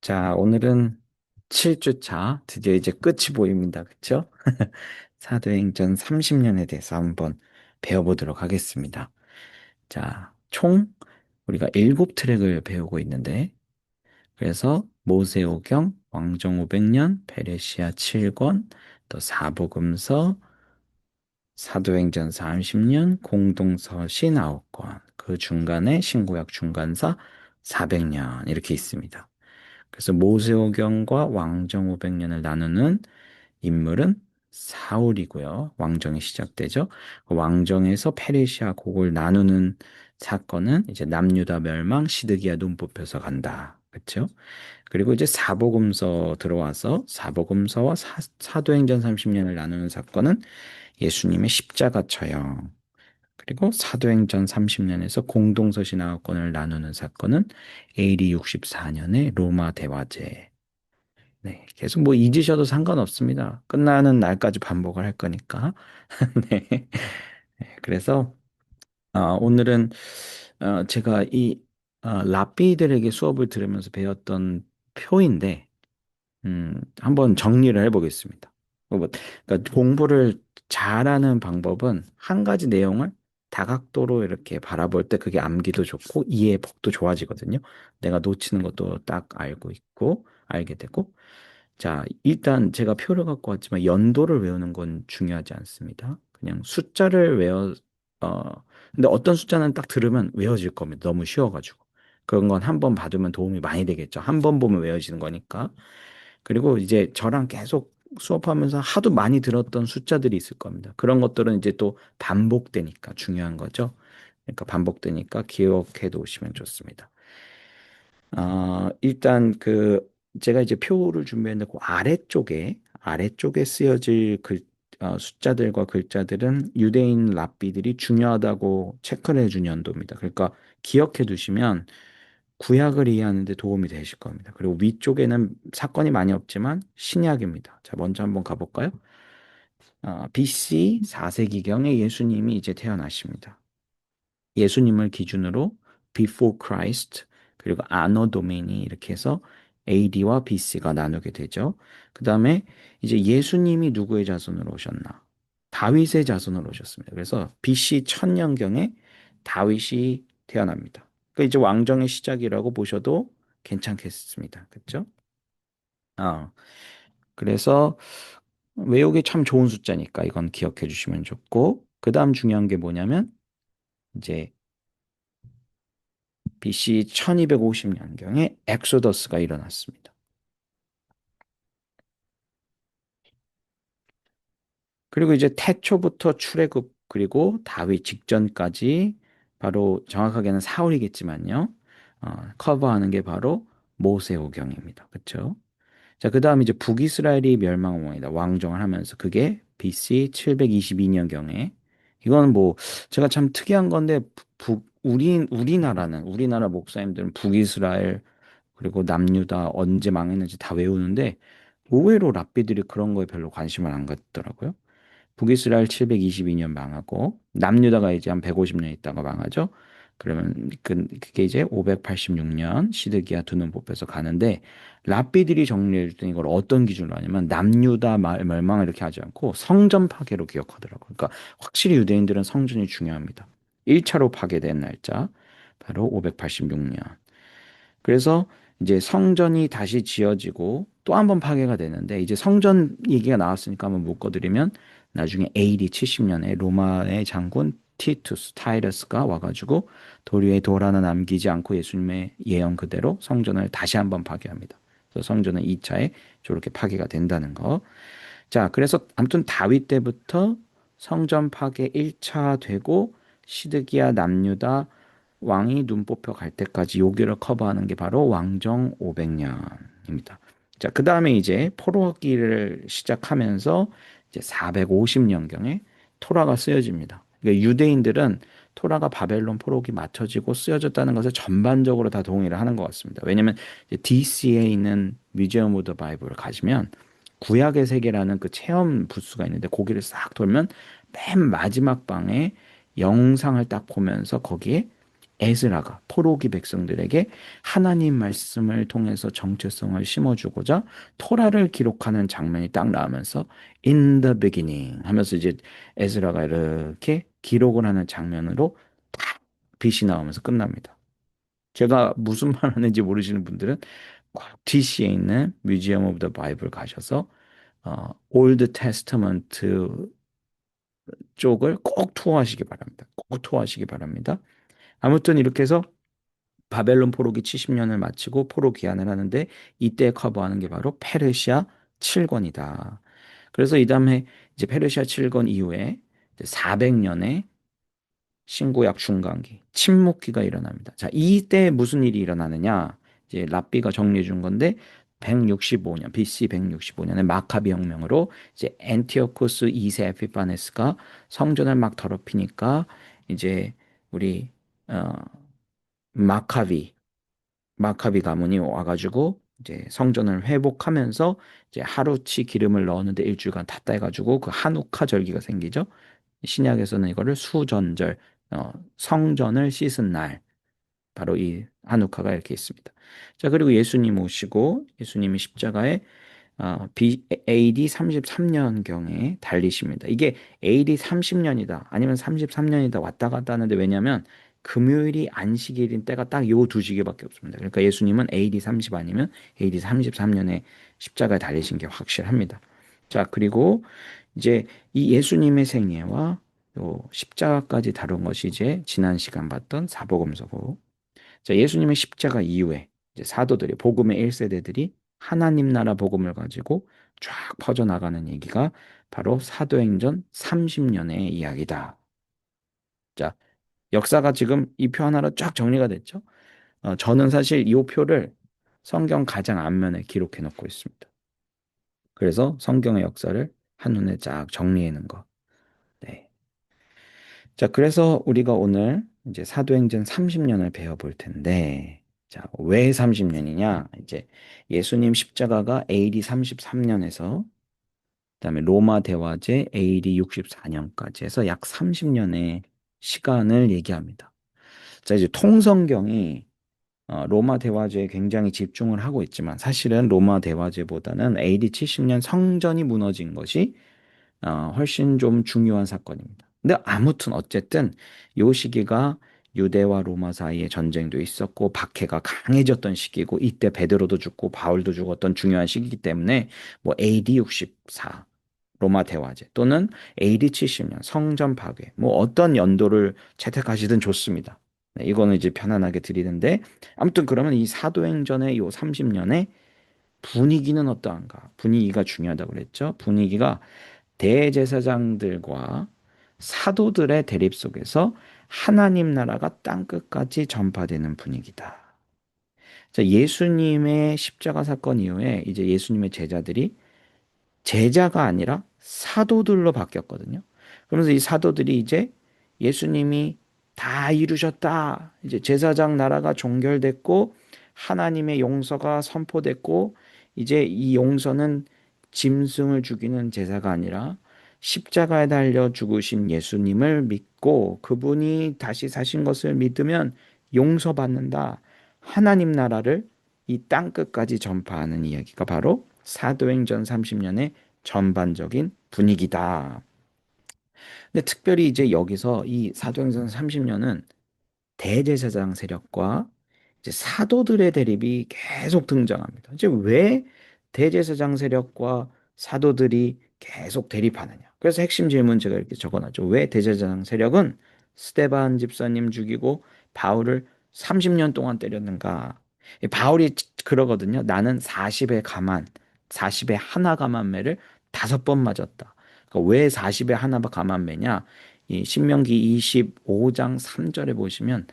자, 오늘은 7주차, 드디어 이제 끝이 보입니다. 그쵸? 사도행전 30년에 대해서 한번 배워보도록 하겠습니다. 자, 총 우리가 7트랙을 배우고 있는데, 그래서 모세오경, 왕정 500년, 페르시아 7권, 또 사복음서, 사도행전 30년, 공동서신 9권, 그 중간에 신구약 중간사 400년 이렇게 있습니다. 그래서 모세오경과 왕정 500년을 나누는 인물은 사울이고요. 왕정이 시작되죠. 그 왕정에서 페르시아 곡을 나누는 사건은 이제 남유다 멸망, 시드기야 눈 뽑혀서 간다. 그렇죠? 그리고 이제 사복음서 들어와서 사복음서와 사도행전 30년을 나누는 사건은 예수님의 십자가 처형. 그리고 사도행전 30년에서 공동서신 9권을 나누는 사건은 AD 64년의 로마 대화제. 네, 계속 뭐 잊으셔도 상관없습니다. 끝나는 날까지 반복을 할 거니까. 네. 네, 그래서 오늘은 제가 이 랍비들에게 수업을 들으면서 배웠던 표인데 한번 정리를 해보겠습니다. 그러니까 공부를 잘하는 방법은 한 가지 내용을 다각도로 이렇게 바라볼 때 그게 암기도 좋고 이해 폭도 좋아지거든요. 내가 놓치는 것도 딱 알고 있고 알게 되고. 자, 일단 제가 표를 갖고 왔지만 연도를 외우는 건 중요하지 않습니다. 그냥 숫자를 어, 근데 어떤 숫자는 딱 들으면 외워질 겁니다. 너무 쉬워가지고. 그런 건 한 번 받으면 도움이 많이 되겠죠. 한 번 보면 외워지는 거니까. 그리고 이제 저랑 계속 수업하면서 하도 많이 들었던 숫자들이 있을 겁니다. 그런 것들은 이제 또 반복되니까 중요한 거죠. 그러니까 반복되니까 기억해 두시면 좋습니다. 일단 제가 이제 표를 준비했는데 그 아래쪽에 쓰여질 숫자들과 글자들은 유대인 랍비들이 중요하다고 체크를 해준 연도입니다. 그러니까 기억해 두시면 구약을 이해하는 데 도움이 되실 겁니다. 그리고 위쪽에는 사건이 많이 없지만 신약입니다. 자, 먼저 한번 가볼까요? BC 4세기경에 예수님이 이제 태어나십니다. 예수님을 기준으로 before Christ 그리고 anno domini 이렇게 해서 AD와 BC가 나누게 되죠. 그 다음에 이제 예수님이 누구의 자손으로 오셨나? 다윗의 자손으로 오셨습니다. 그래서 BC 1000년경에 다윗이 태어납니다. 그 이제 왕정의 시작이라고 보셔도 괜찮겠습니다. 그렇죠? 아, 그래서 외우기 참 좋은 숫자니까 이건 기억해 주시면 좋고, 그 다음 중요한 게 뭐냐면 이제 BC 1250년경에 엑소더스가 일어났습니다. 그리고 이제 태초부터 출애굽 그리고 다윗 직전까지 바로 정확하게는 사울이겠지만요. 커버하는 게 바로 모세오경입니다. 그렇죠? 자, 그다음 이제 북이스라엘이 멸망왕이다. 왕정을 하면서 그게 BC 722년경에 이거는 뭐 제가 참 특이한 건데 우리나라 목사님들은 북이스라엘 그리고 남유다 언제 망했는지 다 외우는데 의외로 랍비들이 그런 거에 별로 관심을 안 갖더라고요. 북이스라엘 722년 망하고 남유다가 이제 한 150년 있다가 망하죠. 그러면 그게 이제 586년 시드기야 두 눈 뽑혀서 가는데 랍비들이 정리해 주던 이걸 어떤 기준으로 하냐면 남유다 멸망을 이렇게 하지 않고 성전 파괴로 기억하더라고요. 그러니까 확실히 유대인들은 성전이 중요합니다. 1차로 파괴된 날짜 바로 586년. 그래서 이제 성전이 다시 지어지고 또 한 번 파괴가 되는데 이제 성전 얘기가 나왔으니까 한번 묶어드리면 나중에 AD 70년에 로마의 장군 티투스 타이러스가 와가지고 도리에 돌 하나 남기지 않고 예수님의 예언 그대로 성전을 다시 한번 파괴합니다. 그래서 성전은 2차에 저렇게 파괴가 된다는 거. 자, 그래서 아무튼 다윗 때부터 성전 파괴 1차 되고 시드기야 남유다 왕이 눈 뽑혀 갈 때까지 여기를 커버하는 게 바로 왕정 500년입니다. 자, 그 다음에 이제 포로기를 시작하면서 이제 450년경에 토라가 쓰여집니다. 그러니까 유대인들은 토라가 바벨론 포로기 맞춰지고 쓰여졌다는 것을 전반적으로 다 동의를 하는 것 같습니다. 왜냐하면 DC에 있는 뮤지엄 오브 더 바이블을 가시면 구약의 세계라는 그 체험 부스가 있는데 거기를 싹 돌면 맨 마지막 방에 영상을 딱 보면서 거기에 에스라가 포로기 백성들에게 하나님 말씀을 통해서 정체성을 심어주고자 토라를 기록하는 장면이 딱 나오면서 In the beginning 하면서 이제 에스라가 이렇게 기록을 하는 장면으로 딱 빛이 나오면서 끝납니다. 제가 무슨 말 하는지 모르시는 분들은 꼭 DC에 있는 뮤지엄 오브 더 바이블 가셔서 올드 테스터먼트 쪽을 꼭 투어하시기 바랍니다. 꼭 투어하시기 바랍니다. 아무튼 이렇게 해서 바벨론 포로기 70년을 마치고 포로 귀환을 하는데 이때 커버하는 게 바로 페르시아 7권이다. 그래서 이 다음에 이제 페르시아 7권 이후에 400년의 신구약 중간기, 침묵기가 일어납니다. 자, 이때 무슨 일이 일어나느냐? 이제 랍비가 정리해 준 건데 165년, BC 165년에 마카비 혁명으로 이제 엔티오쿠스 2세 에피파네스가 성전을 막 더럽히니까 이제 우리 어, 마카비 마카비 가문이 와가지고 이제 성전을 회복하면서 이제 하루치 기름을 넣었는데 일주일간 탔다 해가지고 그 한우카 절기가 생기죠. 신약에서는 이거를 수전절, 성전을 씻은 날, 바로 이 한우카가 이렇게 있습니다. 자, 그리고 예수님 오시고 예수님이 십자가에 AD 33년경에 달리십니다. 이게 AD 30년이다, 아니면 33년이다 왔다 갔다 하는데 왜냐면 금요일이 안식일인 때가 딱 요 두 시기밖에 없습니다. 그러니까 예수님은 AD 30 아니면 AD 33년에 십자가에 달리신 게 확실합니다. 자, 그리고 이제 이 예수님의 생애와 요 십자가까지 다룬 것이 이제 지난 시간 봤던 사복음서고, 자, 예수님의 십자가 이후에 이제 사도들이 복음의 1세대들이 하나님 나라 복음을 가지고 쫙 퍼져나가는 얘기가 바로 사도행전 30년의 이야기다. 자, 역사가 지금 이 표 하나로 쫙 정리가 됐죠. 저는 사실 이 표를 성경 가장 앞면에 기록해 놓고 있습니다. 그래서 성경의 역사를 한눈에 쫙 정리해 놓은 거. 네. 자, 그래서 우리가 오늘 이제 사도행전 30년을 배워볼 텐데, 자, 왜 30년이냐? 이제 예수님 십자가가 AD 33년에서, 그다음에 로마 대화제 AD 64년까지 해서 약 30년의 시간을 얘기합니다. 자, 이제 통성경이 로마 대화제에 굉장히 집중을 하고 있지만 사실은 로마 대화제보다는 AD 70년 성전이 무너진 것이 훨씬 좀 중요한 사건입니다. 근데 아무튼 어쨌든 요 시기가 유대와 로마 사이에 전쟁도 있었고 박해가 강해졌던 시기고 이때 베드로도 죽고 바울도 죽었던 중요한 시기이기 때문에 뭐 AD 64 로마 대화제 또는 AD 70년 성전 파괴 뭐 어떤 연도를 채택하시든 좋습니다. 네, 이거는 이제 편안하게 드리는데 아무튼 그러면 이 사도행전의 요 30년의 분위기는 어떠한가? 분위기가 중요하다고 그랬죠. 분위기가 대제사장들과 사도들의 대립 속에서 하나님 나라가 땅끝까지 전파되는 분위기다. 자, 예수님의 십자가 사건 이후에 이제 예수님의 제자들이 제자가 아니라 사도들로 바뀌었거든요. 그러면서 이 사도들이 이제 예수님이 다 이루셨다. 이제 제사장 나라가 종결됐고 하나님의 용서가 선포됐고 이제 이 용서는 짐승을 죽이는 제사가 아니라 십자가에 달려 죽으신 예수님을 믿고 그분이 다시 사신 것을 믿으면 용서받는다. 하나님 나라를 이 땅 끝까지 전파하는 이야기가 바로 사도행전 30년의 전반적인 분위기다. 근데 특별히 이제 여기서 이 사도행전 30년은 대제사장 세력과 이제 사도들의 대립이 계속 등장합니다. 이제 왜 대제사장 세력과 사도들이 계속 대립하느냐? 그래서 핵심 질문 제가 이렇게 적어놨죠. 왜 대제사장 세력은 스데반 집사님 죽이고 바울을 30년 동안 때렸는가? 바울이 그러거든요. 나는 40의 가만, 40의 하나 가만매를 5번 맞았다. 그러니까 왜 40의 하나 가만매냐? 이 신명기 25장 3절에 보시면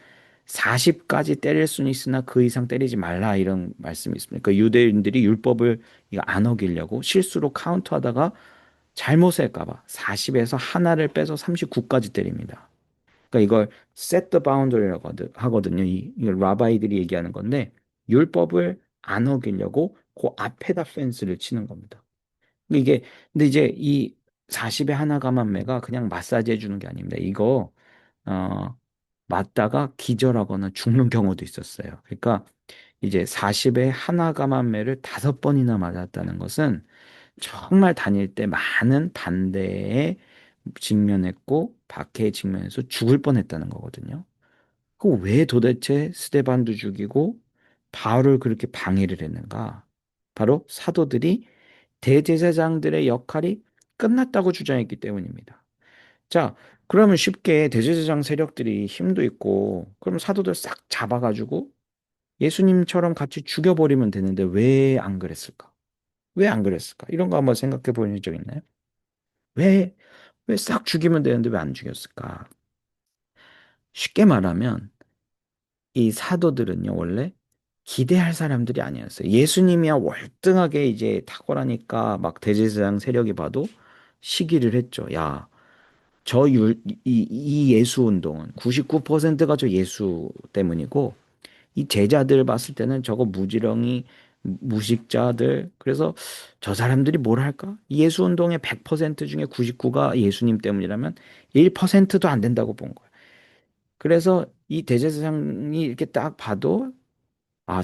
40까지 때릴 수는 있으나 그 이상 때리지 말라 이런 말씀이 있습니다. 그러니까 유대인들이 율법을 이거 안 어기려고 실수로 카운트하다가 잘못할까 봐 40에서 하나를 빼서 39까지 때립니다. 그러니까 이걸 set the boundary라고 하거든요. 이걸 라바이들이 얘기하는 건데 율법을 안 어기려고 그 앞에다 펜스를 치는 겁니다. 이게 근데 이제 이 40의 하나 가만매가 그냥 마사지 해주는 게 아닙니다. 이거 어 맞다가 기절하거나 죽는 경우도 있었어요. 그러니까 이제 40에 하나 감한매를 5번이나 맞았다는 것은 정말 다닐 때 많은 반대에 직면했고 박해에 직면해서 죽을 뻔했다는 거거든요. 그 왜 도대체 스데반도 죽이고 바울을 그렇게 방해를 했는가? 바로 사도들이 대제사장들의 역할이 끝났다고 주장했기 때문입니다. 자, 그러면 쉽게 대제사장 세력들이 힘도 있고, 그럼 사도들 싹 잡아가지고 예수님처럼 같이 죽여버리면 되는데 왜 안 그랬을까? 왜 안 그랬을까? 이런 거 한번 생각해 보신 적 있나요? 왜, 왜 싹 죽이면 되는데 왜 안 죽였을까? 쉽게 말하면 이 사도들은요, 원래 기대할 사람들이 아니었어요. 예수님이야 월등하게 이제 탁월하니까 막 대제사장 세력이 봐도 시기를 했죠. 야, 이 예수 운동은 99%가 저 예수 때문이고, 이 제자들 봤을 때는 저거 무지렁이 무식자들. 그래서 저 사람들이 뭘 할까? 예수 운동의 100% 중에 99가 예수님 때문이라면 1%도 안 된다고 본 거예요. 그래서 이 대제사장이 이렇게 딱 봐도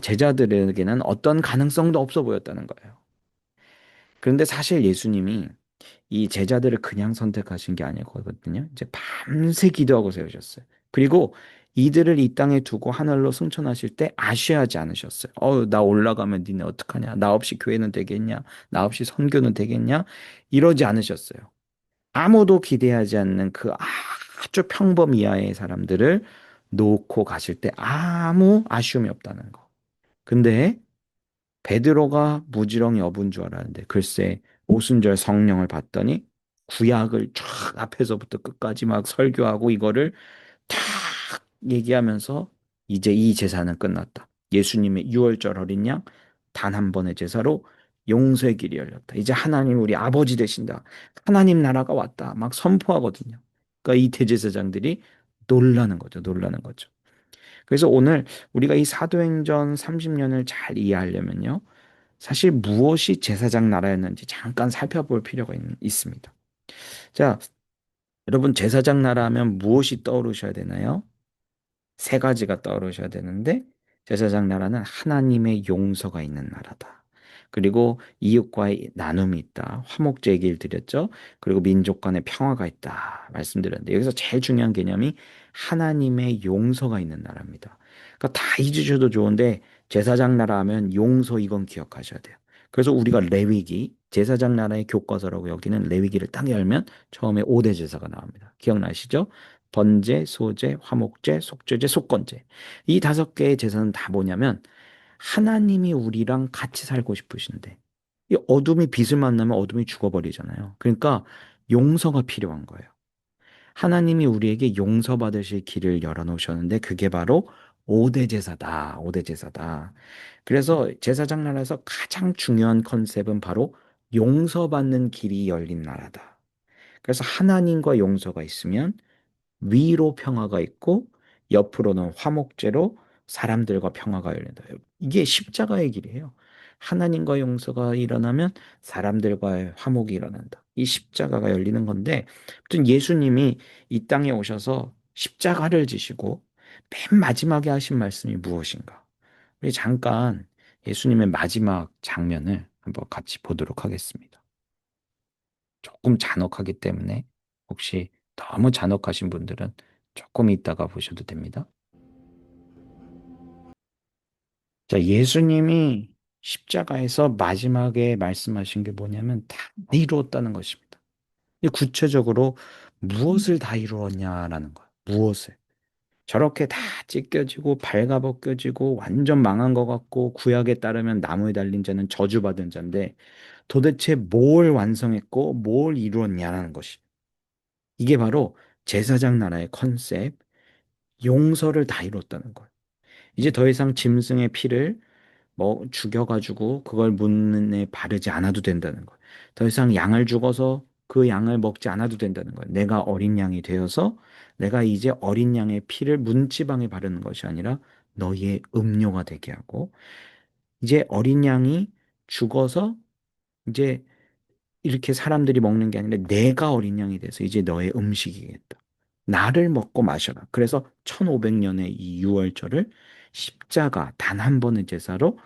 제자들에게는 어떤 가능성도 없어 보였다는 거예요. 그런데 사실 예수님이 이 제자들을 그냥 선택하신 게 아니거든요. 이제 밤새 기도하고 세우셨어요. 그리고 이들을 이 땅에 두고 하늘로 승천하실 때 아쉬워하지 않으셨어요. 나 올라가면 니네 어떡하냐? 나 없이 교회는 되겠냐? 나 없이 선교는 되겠냐? 이러지 않으셨어요. 아무도 기대하지 않는 그 아주 평범 이하의 사람들을 놓고 가실 때 아무 아쉬움이 없다는 거. 근데 베드로가 무지렁이 업은 줄 알았는데 글쎄 오순절 성령을 받더니 구약을 쫙 앞에서부터 끝까지 막 설교하고 이거를 탁 얘기하면서 이제 이 제사는 끝났다. 예수님의 유월절 어린 양 단 한 번의 제사로 용서의 길이 열렸다. 이제 하나님 우리 아버지 되신다. 하나님 나라가 왔다. 막 선포하거든요. 그러니까 이 대제사장들이 놀라는 거죠. 놀라는 거죠. 그래서 오늘 우리가 이 사도행전 30년을 잘 이해하려면요. 사실 무엇이 제사장 나라였는지 잠깐 살펴볼 필요가 있습니다. 자, 여러분 제사장 나라 하면 무엇이 떠오르셔야 되나요? 세 가지가 떠오르셔야 되는데 제사장 나라는 하나님의 용서가 있는 나라다. 그리고 이웃과의 나눔이 있다. 화목제 얘기를 드렸죠. 그리고 민족 간의 평화가 있다. 말씀드렸는데 여기서 제일 중요한 개념이 하나님의 용서가 있는 나라입니다. 그러니까 다 잊으셔도 좋은데 제사장 나라 하면 용서 이건 기억하셔야 돼요. 그래서 우리가 레위기 제사장 나라의 교과서라고 여기는 레위기를 딱 열면 처음에 5대 제사가 나옵니다. 기억나시죠? 번제, 소제, 화목제, 속죄제, 속건제. 이 5개의 제사는 다 뭐냐면 하나님이 우리랑 같이 살고 싶으신데 이 어둠이 빛을 만나면 어둠이 죽어버리잖아요. 그러니까 용서가 필요한 거예요. 하나님이 우리에게 용서받으실 길을 열어놓으셨는데 그게 바로 5대 제사다. 5대 제사다. 그래서 제사장 나라에서 가장 중요한 컨셉은 바로 용서받는 길이 열린 나라다. 그래서 하나님과 용서가 있으면 위로 평화가 있고 옆으로는 화목제로 사람들과 평화가 열린다. 이게 십자가의 길이에요. 하나님과 용서가 일어나면 사람들과의 화목이 일어난다. 이 십자가가 열리는 건데, 아무튼 예수님이 이 땅에 오셔서 십자가를 지시고 맨 마지막에 하신 말씀이 무엇인가? 우리 잠깐 예수님의 마지막 장면을 한번 같이 보도록 하겠습니다. 조금 잔혹하기 때문에 혹시 너무 잔혹하신 분들은 조금 있다가 보셔도 됩니다. 자, 예수님이 십자가에서 마지막에 말씀하신 게 뭐냐면 다 이루었다는 것입니다. 이 구체적으로 무엇을 다 이루었냐라는 거예요. 무엇을. 저렇게 다 찢겨지고 발가벗겨지고 완전 망한 것 같고 구약에 따르면 나무에 달린 자는 저주받은 자인데 도대체 뭘 완성했고 뭘 이루었냐라는 것이. 이게 바로 제사장 나라의 컨셉, 용서를 다 이뤘다는 거예요. 이제 더 이상 짐승의 피를 뭐 죽여가지고 그걸 문에 바르지 않아도 된다는 거예요. 더 이상 양을 죽어서 그 양을 먹지 않아도 된다는 거예요. 내가 어린 양이 되어서 내가 이제 어린 양의 피를 문지방에 바르는 것이 아니라 너희의 음료가 되게 하고 이제 어린 양이 죽어서 이제 이렇게 사람들이 먹는 게 아니라 내가 어린 양이 돼서 이제 너의 음식이겠다. 나를 먹고 마셔라. 그래서 1500년의 이 유월절을 십자가 단 한 번의 제사로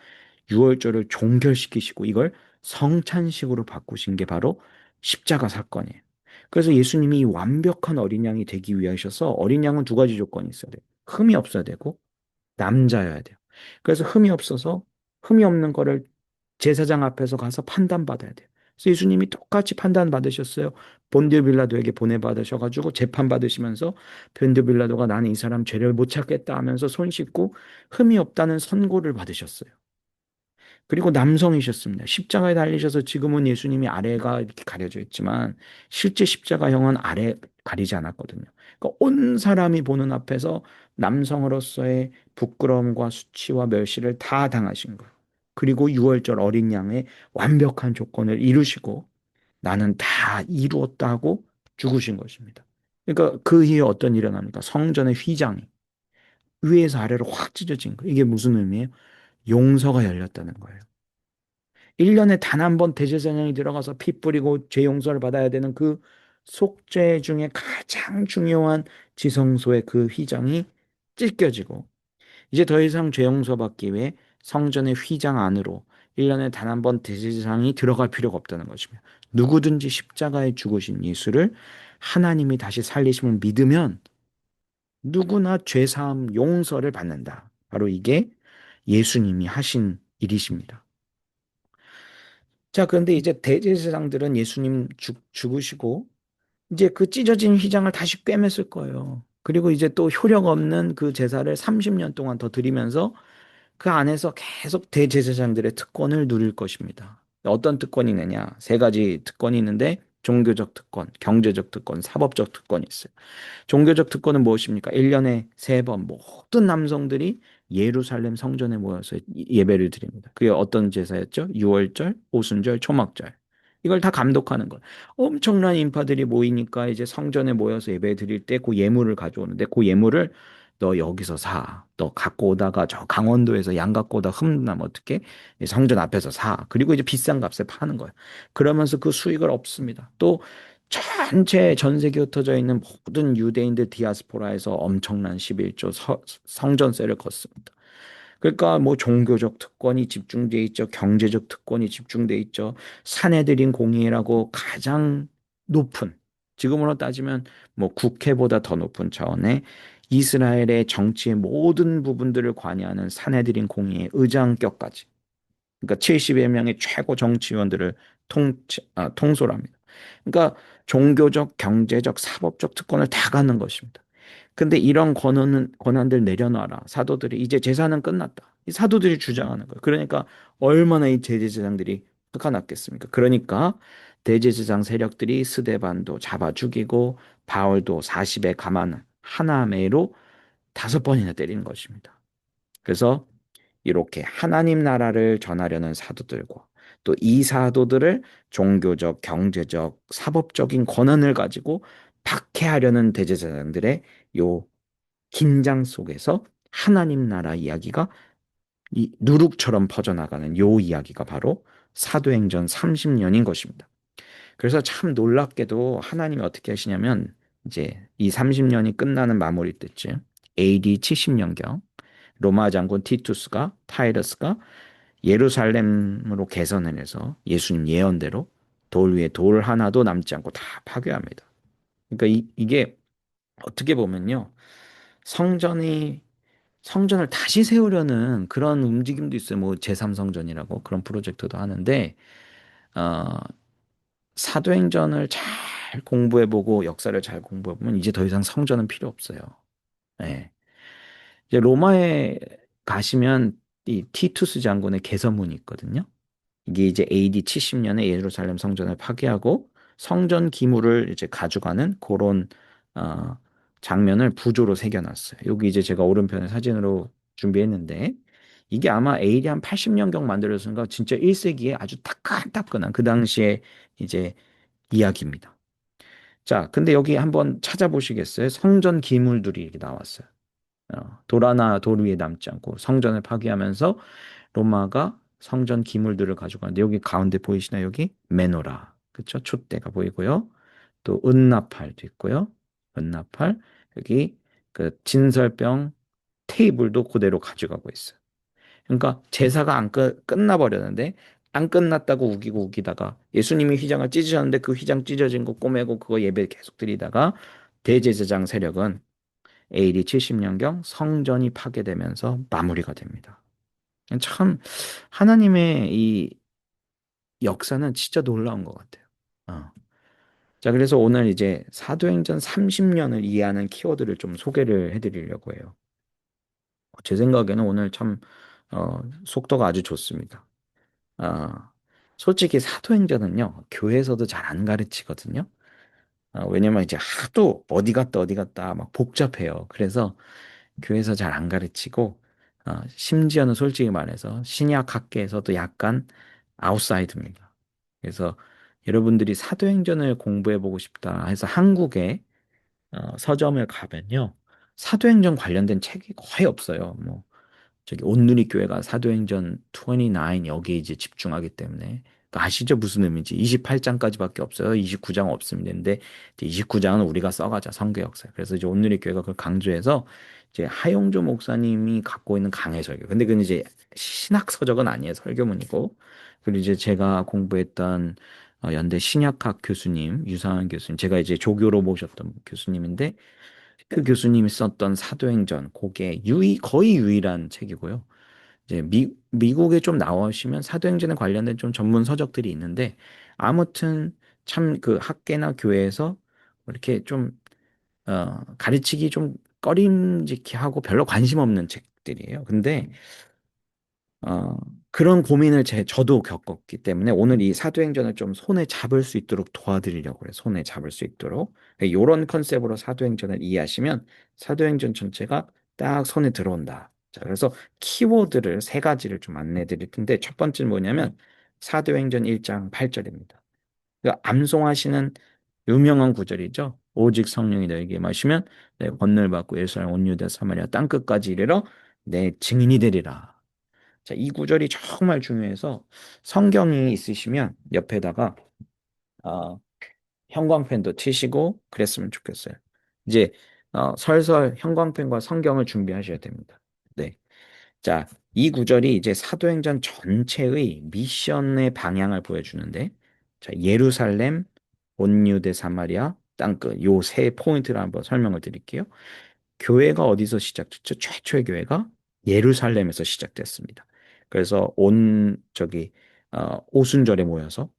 유월절을 종결시키시고 이걸 성찬식으로 바꾸신 게 바로 십자가 사건이에요. 그래서 예수님이 이 완벽한 어린 양이 되기 위하셔서 어린 양은 두 가지 조건이 있어야 돼요. 흠이 없어야 되고 남자여야 돼요. 그래서 흠이 없는 거를 제사장 앞에서 가서 판단받아야 돼요. 그래서 예수님이 똑같이 판단받으셨어요. 본디오 빌라도에게 보내받으셔가지고 재판받으시면서 본디오 빌라도가 나는 이 사람 죄를 못 찾겠다 하면서 손 씻고 흠이 없다는 선고를 받으셨어요. 그리고 남성이셨습니다. 십자가에 달리셔서 지금은 예수님이 아래가 이렇게 가려져 있지만 실제 십자가형은 아래 가리지 않았거든요. 그러니까 온 사람이 보는 앞에서 남성으로서의 부끄러움과 수치와 멸시를 다 당하신 거예요. 그리고 유월절 어린 양의 완벽한 조건을 이루시고 나는 다 이루었다 하고 죽으신 것입니다. 그러니까 그 이후에 어떤 일이 일어납니까? 성전의 휘장이 위에서 아래로 확 찢어진 거예요. 이게 무슨 의미예요? 용서가 열렸다는 거예요. 1년에 단 한 번 대제사장이 들어가서 피 뿌리고 죄 용서를 받아야 되는 그 속죄 중에 가장 중요한 지성소의 그 휘장이 찢겨지고 이제 더 이상 죄 용서받기 위해 성전의 휘장 안으로 1년에 단 한 번 대제사장이 들어갈 필요가 없다는 것입니다. 누구든지 십자가에 죽으신 예수를 하나님이 다시 살리심을 믿으면 누구나 죄 사함 용서를 받는다. 바로 이게 예수님이 하신 일이십니다. 자, 그런데 이제 대제사장들은 예수님 죽으시고, 이제 그 찢어진 휘장을 다시 꿰맸을 거예요. 그리고 이제 또 효력 없는 그 제사를 30년 동안 더 드리면서 그 안에서 계속 대제사장들의 특권을 누릴 것입니다. 어떤 특권이 있느냐? 세 가지 특권이 있는데, 종교적 특권, 경제적 특권, 사법적 특권이 있어요. 종교적 특권은 무엇입니까? 1년에 세 번 모든 남성들이 예루살렘 성전에 모여서 예배를 드립니다. 그게 어떤 제사였죠? 유월절, 오순절, 초막절. 이걸 다 감독하는 거예요. 엄청난 인파들이 모이니까 이제 성전에 모여서 예배 드릴 때 그 예물을 가져오는데 그 예물을 너 여기서 사. 너 갖고 오다가 저 강원도에서 양 갖고 오다 흠나면 어떻게? 성전 앞에서 사. 그리고 이제 비싼 값에 파는 거예요. 그러면서 그 수익을 얻습니다. 또 전체 전 세계에 흩어져 있는 모든 유대인들 디아스포라에서 엄청난 11조 성전세를 걷습니다. 그러니까 뭐 종교적 특권이 집중돼 있죠. 경제적 특권이 집중돼 있죠. 사내들인 공의라고 가장 높은 지금으로 따지면 뭐 국회보다 더 높은 차원의 이스라엘의 정치의 모든 부분들을 관여하는 사내들인 공의의 의장격까지 그러니까 70여 명의 최고 정치위원들을 통솔합니다. 그러니까 종교적, 경제적, 사법적 특권을 다 갖는 것입니다. 근데 이런 권한들 내려놔라. 사도들이 이제 제사는 끝났다. 이 사도들이 주장하는 거예요. 그러니까 얼마나 이 제사장들이 흑화났겠습니까? 그러니까 대제사장 세력들이 스데반도 잡아 죽이고 바울도 40에 가만 하나매로 5번이나 때리는 것입니다. 그래서 이렇게 하나님 나라를 전하려는 사도들과 또 이 사도들을 종교적, 경제적, 사법적인 권한을 가지고 박해하려는 대제사장들의 요 긴장 속에서 하나님 나라 이야기가 이 누룩처럼 퍼져나가는 요 이야기가 바로 사도행전 30년인 것입니다. 그래서 참 놀랍게도 하나님이 어떻게 하시냐면 이제 이 30년이 끝나는 마무리 때쯤 AD 70년경 로마 장군 티투스가 타이러스가 예루살렘으로 개선을 해서 예수님 예언대로 돌 위에 돌 하나도 남지 않고 다 파괴합니다. 그러니까 이게 어떻게 보면요. 성전이 성전을 다시 세우려는 그런 움직임도 있어요. 뭐 제3성전이라고 그런 프로젝트도 하는데 어, 사도행전을 잘 공부해보고 역사를 잘 공부해보면 이제 더 이상 성전은 필요 없어요. 예. 이제 로마에 가시면 이 티투스 장군의 개선문이 있거든요. 이게 이제 AD 70년에 예루살렘 성전을 파괴하고 성전 기물을 이제 가져가는 그런 어, 장면을 부조로 새겨놨어요. 여기 이제 제가 오른편에 사진으로 준비했는데 이게 아마 AD 한 80년경 만들어진가 진짜 1세기에 아주 따끈따끈한 그 당시에 이제 이야기입니다. 자, 근데 여기 한번 찾아보시겠어요? 성전 기물들이 이렇게 나왔어요. 돌 하나 돌 위에 남지 않고 성전을 파괴하면서 로마가 성전 기물들을 가져가는데 여기 가운데 보이시나요? 여기 메노라. 그쵸? 촛대가 보이고요. 또 은나팔도 있고요. 은나팔. 여기 그 진설병 테이블도 그대로 가져가고 있어요. 그러니까 제사가 안 끝나버렸는데 안 끝났다고 우기고 우기다가 예수님이 휘장을 찢으셨는데 그 휘장 찢어진 거 꼬매고 그거 예배 계속 드리다가 대제사장 세력은 AD 70년경 성전이 파괴되면서 마무리가 됩니다. 참 하나님의 이 역사는 진짜 놀라운 것 같아요. 어. 자, 그래서 오늘 이제 사도행전 30년을 이해하는 키워드를 좀 소개를 해드리려고 해요. 제 생각에는 오늘 참 속도가 아주 좋습니다. 아, 솔직히 사도행전은요, 교회에서도 잘 안 가르치거든요. 왜냐면 이제 하도 어디 갔다 막 복잡해요. 그래서 교회에서 잘 안 가르치고, 심지어는 솔직히 말해서 신약 학계에서도 약간 아웃사이드입니다. 그래서 여러분들이 사도행전을 공부해보고 싶다 해서 한국에 서점을 가면요, 사도행전 관련된 책이 거의 없어요. 뭐 저기 온누리 교회가 사도행전 29 여기에 이제 집중하기 때문에 그러니까 아시죠? 무슨 의미인지 28장까지밖에 없어요. 29장 없으면 되는데 이제 29장은 우리가 써가자 성교 역사. 그래서 이제 온누리 교회가 그걸 강조해서 이제 하용조 목사님이 갖고 있는 강해 설교. 근데 그건 이제 신학 서적은 아니에요. 설교문이고. 그리고 이제 제가 공부했던 연대 신약학 교수님, 유상한 교수님, 제가 이제 조교로 모셨던 교수님인데 그 교수님이 썼던 사도행전, 그게 거의 유일한 책이고요. 이제 미국에 좀 나오시면 사도행전에 관련된 좀 전문 서적들이 있는데 아무튼 참 그 학계나 교회에서 이렇게 좀 가르치기 좀 꺼림직하고 별로 관심 없는 책들이에요. 근데 어, 그런 고민을 저도 겪었기 때문에 오늘 이 사도행전을 좀 손에 잡을 수 있도록 도와드리려고 그래요. 손에 잡을 수 있도록. 이런 컨셉으로 사도행전을 이해하시면 사도행전 전체가 딱 손에 들어온다. 자, 그래서 키워드를 세 가지를 좀 안내해 드릴 텐데 첫 번째는 뭐냐면 사도행전 1장 8절입니다. 암송하시는 유명한 구절이죠. 오직 성령이 너에게 마시면 내 권능을 받고 예루살렘 온 유대 사마리아 땅 끝까지 이르러 내 증인이 되리라. 자, 이 구절이 정말 중요해서 성경이 있으시면 옆에다가 어, 형광펜도 치시고 그랬으면 좋겠어요. 이제 설설 형광펜과 성경을 준비하셔야 됩니다. 네. 자, 이 구절이 이제 사도행전 전체의 미션의 방향을 보여주는데, 자, 예루살렘, 온 유대 사마리아, 땅끝 요 세 포인트를 한번 설명을 드릴게요. 교회가 어디서 시작됐죠? 최초의 교회가 예루살렘에서 시작됐습니다. 그래서 오순절에 모여서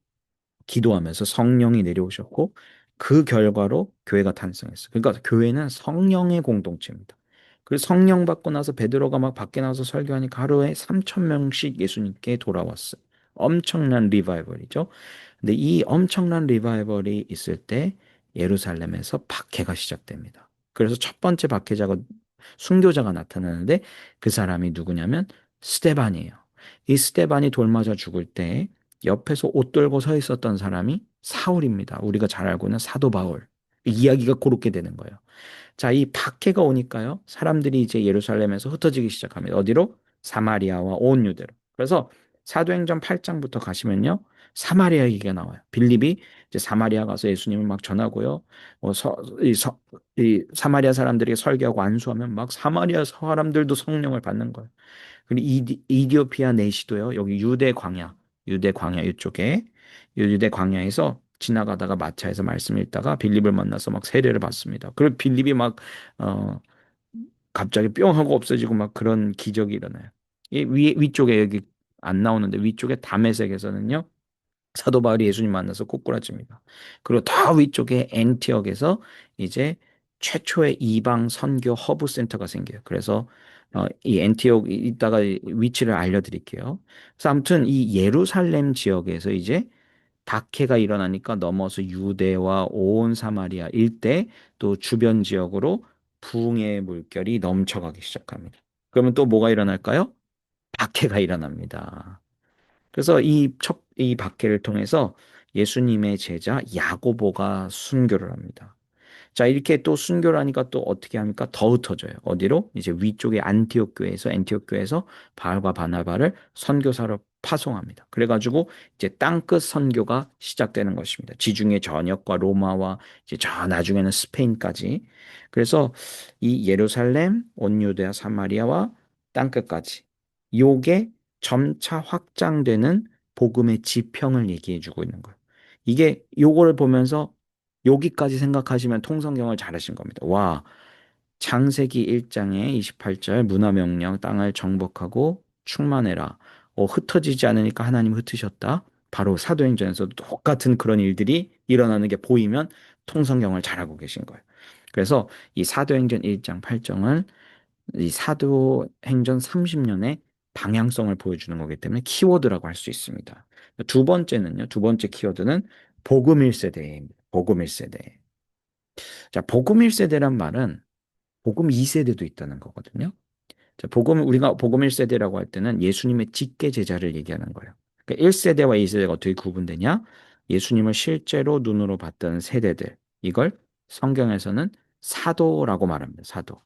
기도하면서 성령이 내려오셨고 그 결과로 교회가 탄생했어요. 그러니까 교회는 성령의 공동체입니다. 그래서 성령 받고 나서 베드로가 막 밖에 나와서 설교하니까 하루에 3천 명씩 예수님께 돌아왔어요. 엄청난 리바이벌이죠. 근데 이 엄청난 리바이벌이 있을 때 예루살렘에서 박해가 시작됩니다. 그래서 첫 번째 박해자가 순교자가 나타나는데 그 사람이 누구냐면 스테반이에요. 이 스테반이 돌 맞아 죽을 때 옆에서 옷 들고 서 있었던 사람이 사울입니다. 우리가 잘 알고 있는 사도 바울. 이야기가 그렇게 되는 거예요. 자, 이 박해가 오니까요. 사람들이 이제 예루살렘에서 흩어지기 시작합니다. 어디로? 사마리아와 온 유대로. 그래서 사도행전 8장부터 가시면요. 사마리아 얘기가 나와요. 빌립이 이제 사마리아 가서 예수님을 막 전하고요. 이 사마리아 사람들에게 설교하고 안수하면 막 사마리아 사람들도 성령을 받는 거예요. 그리고 이디오피아 내시도요. 여기 유대 광야 이쪽에 유대 광야에서 지나가다가 마차에서 말씀 읽다가 빌립을 만나서 막 세례를 받습니다. 그리고 빌립이 막 어, 갑자기 뿅 하고 없어지고 막 그런 기적이 일어나요. 이 위쪽에 여기 안 나오는데 위쪽에 다메섹에서는요. 사도 바울이 예수님 만나서 꼬꾸라집니다. 그리고 더 위쪽에 엔티옥에서 이제 최초의 이방 선교 허브 센터가 생겨요. 그래서 이 엔티옥 이따가 위치를 알려드릴게요. 그래서 아무튼 이 예루살렘 지역에서 이제 박해가 일어나니까 넘어서 유대와 온 사마리아 일대 또 주변 지역으로 부흥의 물결이 넘쳐가기 시작합니다. 그러면 또 뭐가 일어날까요? 박해가 일어납니다. 그래서 이 박해를 통해서 예수님의 제자 야고보가 순교를 합니다. 자, 이렇게 또 순교를 하니까 또 어떻게 합니까? 더 흩어져요. 어디로? 이제 위쪽에 안티옥 교회에서 바울과 바나바를 선교사로 파송합니다. 그래가지고 이제 땅끝 선교가 시작되는 것입니다. 지중해 전역과 로마와 이제 저 나중에는 스페인까지. 그래서 이 예루살렘, 온 유대와 사마리아와 땅끝까지 요게 점차 확장되는 복음의 지평을 얘기해 주고 있는 거예요. 이게 요거를 보면서 여기까지 생각하시면 통성경을 잘하신 겁니다. 와, 창세기 1장의 28절 문화명령 땅을 정복하고 충만해라. 흩어지지 않으니까 하나님 흩으셨다. 바로 사도행전에서도 똑같은 그런 일들이 일어나는 게 보이면 통성경을 잘하고 계신 거예요. 그래서 이 사도행전 1장 8장은 이 사도행전 30년의 방향성을 보여주는 거기 때문에 키워드라고 할 수 있습니다. 두 번째는요, 두 번째 키워드는 복음 1세대입니다. 복음 1세대. 자, 복음 1세대란 말은 복음 2세대도 있다는 거거든요. 자, 우리가 복음 1세대라고 할 때는 예수님의 직계 제자를 얘기하는 거예요. 그러니까 1세대와 2세대가 어떻게 구분되냐? 예수님을 실제로 눈으로 봤던 세대들. 이걸 성경에서는 사도라고 말합니다. 사도.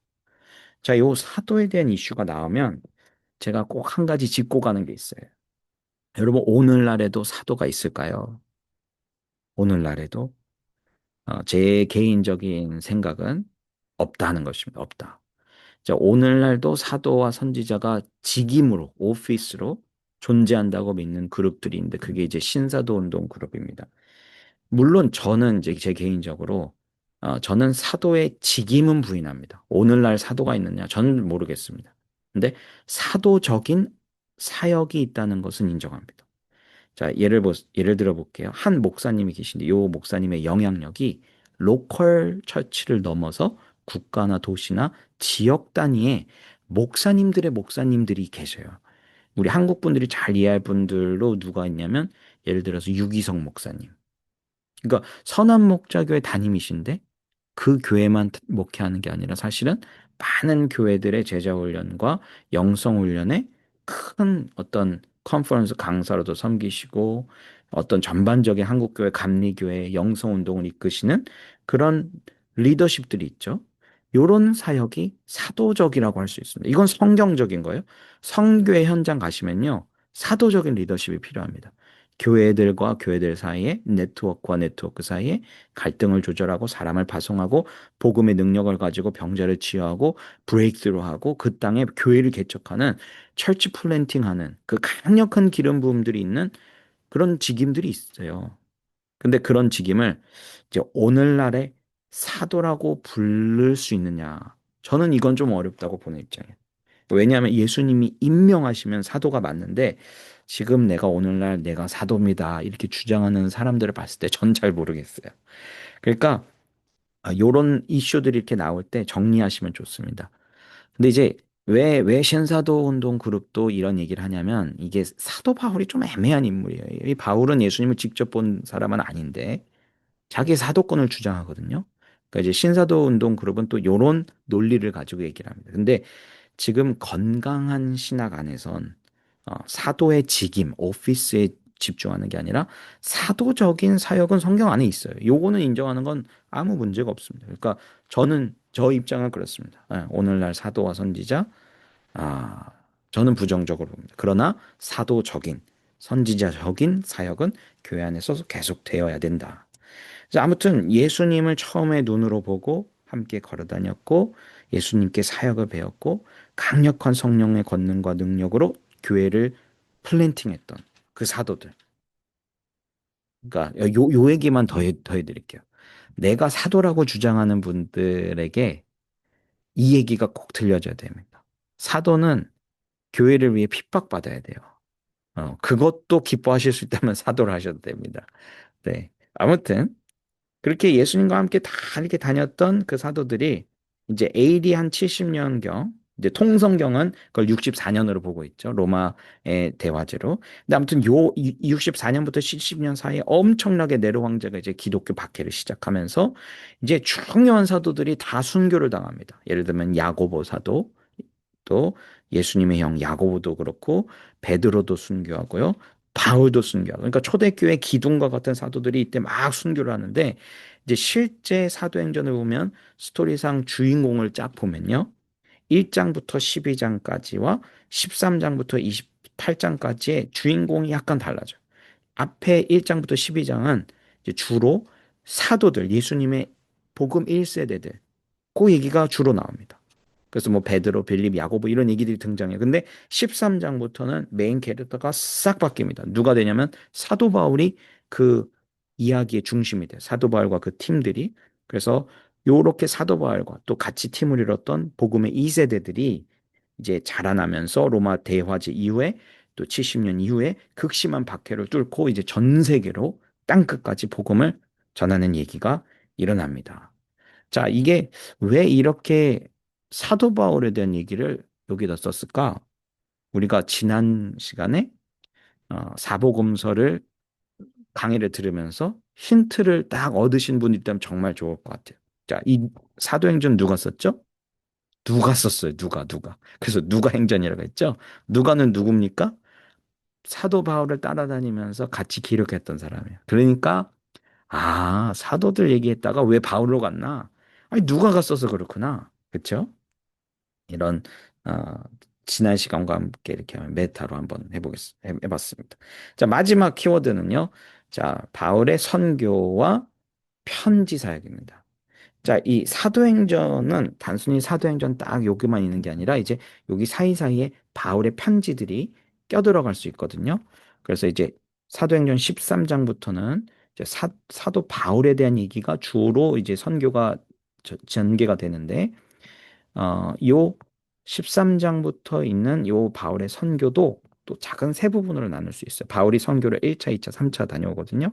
자, 요 사도에 대한 이슈가 나오면 제가 꼭 한 가지 짚고 가는 게 있어요. 여러분, 오늘날에도 사도가 있을까요? 오늘날에도? 제 개인적인 생각은 없다는 것입니다. 없다. 자, 오늘날도 사도와 선지자가 직임으로, 오피스로 존재한다고 믿는 그룹들이 있는데 그게 이제 신사도 운동 그룹입니다. 물론 저는 이제 제 개인적으로 저는 사도의 직임은 부인합니다. 오늘날 사도가 있느냐? 저는 모르겠습니다. 근데 사도적인 사역이 있다는 것은 인정합니다. 자, 예를 들어 볼게요. 한 목사님이 계신데 요 목사님의 영향력이 로컬 처치를 넘어서 국가나 도시나 지역 단위의 목사님들의 목사님들이 계셔요. 우리 한국 분들이 잘 이해할 분들로 누가 있냐면 예를 들어서 유기성 목사님. 그러니까 선한 목자교회 담임이신데 그 교회만 목회하는 게 아니라 사실은 많은 교회들의 제자 훈련과 영성 훈련에 큰 어떤 컨퍼런스 강사로도 섬기시고 어떤 전반적인 한국교회 감리교회 영성 운동을 이끄시는 그런 리더십들이 있죠. 요런 사역이 사도적이라고 할 수 있습니다. 이건 성경적인 거예요. 성교회 현장 가시면요. 사도적인 리더십이 필요합니다. 교회들과 교회들 사이에 네트워크와 네트워크 사이에 갈등을 조절하고 사람을 파송하고 복음의 능력을 가지고 병자를 치유하고 브레이크스루하고 그 땅에 교회를 개척하는 철치 플랜팅하는 그 강력한 기름 부음들이 있는 그런 직임들이 있어요. 근데 그런 직임을 이제 오늘날의 사도라고 부를 수 있느냐? 저는 이건 좀 어렵다고 보는 입장이에요. 왜냐하면 예수님이 임명하시면 사도가 맞는데 지금 내가 오늘날 내가 사도입니다. 이렇게 주장하는 사람들을 봤을 때 전 잘 모르겠어요. 그러니까 요런 이슈들이 이렇게 나올 때 정리하시면 좋습니다. 근데 이제 왜 신사도 운동 그룹도 이런 얘기를 하냐면 이게 사도 바울이 좀 애매한 인물이에요. 이 바울은 예수님을 직접 본 사람은 아닌데 자기 사도권을 주장하거든요. 그러니까 이제 신사도 운동 그룹은 또 요런 논리를 가지고 얘기를 합니다. 근데 지금 건강한 신학 안에선 사도의 직임, 오피스에 집중하는 게 아니라 사도적인 사역은 성경 안에 있어요. 요거는 인정하는 건 아무 문제가 없습니다. 그러니까 저는 저 입장은 그렇습니다. 오늘날 사도와 선지자, 아, 저는 부정적으로 봅니다. 그러나 사도적인, 선지자적인 사역은 교회 안에서 계속 되어야 된다. 그래서 아무튼 예수님을 처음에 눈으로 보고 함께 걸어 다녔고 예수님께 사역을 배웠고 강력한 성령의 권능과 능력으로 교회를 플랜팅했던 그 사도들. 그러니까 요 얘기만 더해 드릴게요. 내가 사도라고 주장하는 분들에게 이 얘기가 꼭 들려줘야 됩니다. 사도는 교회를 위해 핍박받아야 돼요. 그것도 기뻐하실 수 있다면 사도를 하셔도 됩니다. 네. 아무튼 그렇게 예수님과 함께 다 이렇게 다녔던 그 사도들이 이제 AD 한 70년경, 이제 통성경은 그걸 64년으로 보고 있죠. 로마의 대화제로. 근데 아무튼 요 64년부터 70년 사이에 엄청나게 네로 황제가 이제 기독교 박해를 시작하면서 이제 중요한 사도들이 다 순교를 당합니다. 예를 들면 야고보 사도, 또 예수님의 형 야고보도 그렇고 베드로도 순교하고요. 바울도 순교하고. 그러니까 초대교회 기둥과 같은 사도들이 이때 막 순교를 하는데 이제 실제 사도행전을 보면 스토리상 주인공을 쫙 보면요. 1장부터 12장까지와 13장부터 8장까지의 주인공이 약간 달라져요. 앞에 1장부터 12장은 이제 주로 사도들, 예수님의 복음 1세대들, 그 얘기가 주로 나옵니다. 그래서 뭐 베드로, 빌립, 야고보 이런 얘기들이 등장해요. 근데 13장부터는 메인 캐릭터가 싹 바뀝니다. 누가 되냐면 사도 바울이 그 이야기의 중심이 돼요. 사도 바울과 그 팀들이. 그래서 요렇게 사도 바울과 또 같이 팀을 이뤘던 복음의 2세대들이 이제 자라나면서 로마 대화제 이후에 또 70년 이후에 극심한 박해를 뚫고 이제 전 세계로 땅 끝까지 복음을 전하는 얘기가 일어납니다. 자, 이게 왜 이렇게 사도 바울에 대한 얘기를 여기다 썼을까? 우리가 지난 시간에 사복음서를 강의를 들으면서 힌트를 딱 얻으신 분이 있다면 정말 좋을 것 같아요. 자, 이 사도행전 누가 썼죠? 누가 썼어요? 누가. 그래서 누가 행전이라고 했죠? 누가는 누굽니까? 사도 바울을 따라다니면서 같이 기록했던 사람이에요. 그러니까 사도들 얘기했다가 왜 바울로 갔나? 아니, 누가가 써서 그렇구나. 그렇죠? 이런 어, 지난 시간과 함께 이렇게 메타로 한번 해봤습니다. 자, 마지막 키워드는요. 자, 바울의 선교와 편지 사역입니다. 자, 이 사도행전은 단순히 사도행전 딱 여기만 있는 게 아니라 이제 여기 사이사이에 바울의 편지들이 껴들어갈 수 있거든요. 그래서 이제 사도행전 13장부터는 이제 사도 바울에 대한 얘기가 주로 이제 선교가 전개가 되는데 요 13장부터 있는 요 바울의 선교도 또 작은 세 부분으로 나눌 수 있어요. 바울이 선교를 1차, 2차, 3차 다녀오거든요.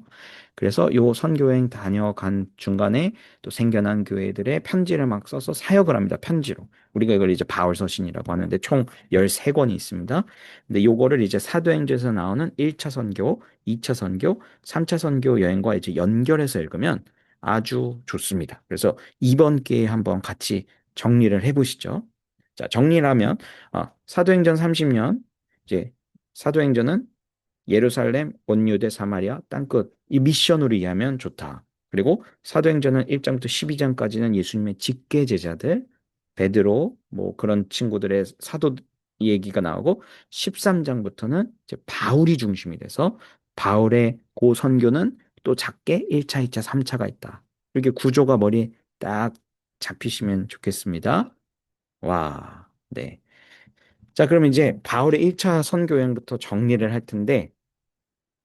그래서 요 선교여행 다녀간 중간에 또 생겨난 교회들의 편지를 막 써서 사역을 합니다. 편지로. 우리가 이걸 이제 바울서신이라고 하는데 총 13권이 있습니다. 근데 요거를 이제 사도행전에서 나오는 1차 선교, 2차 선교, 3차 선교 여행과 이제 연결해서 읽으면 아주 좋습니다. 그래서 이번 기회에 한번 같이 정리를 해보시죠. 자, 정리를 하면 사도행전 30년 이제 사도행전은 예루살렘, 온 유대, 사마리아, 땅끝 이 미션으로 이해하면 좋다. 그리고 사도행전은 1장부터 12장까지는 예수님의 직계 제자들, 베드로 뭐 그런 친구들의 사도 얘기가 나오고 13장부터는 이제 바울이 중심이 돼서 바울의 고 선교는 또 작게 1차, 2차, 3차가 있다. 이렇게 구조가 머리에 딱 잡히시면 좋겠습니다. 와, 네. 자, 그럼 이제 바울의 1차 선교 여행부터 정리를 할 텐데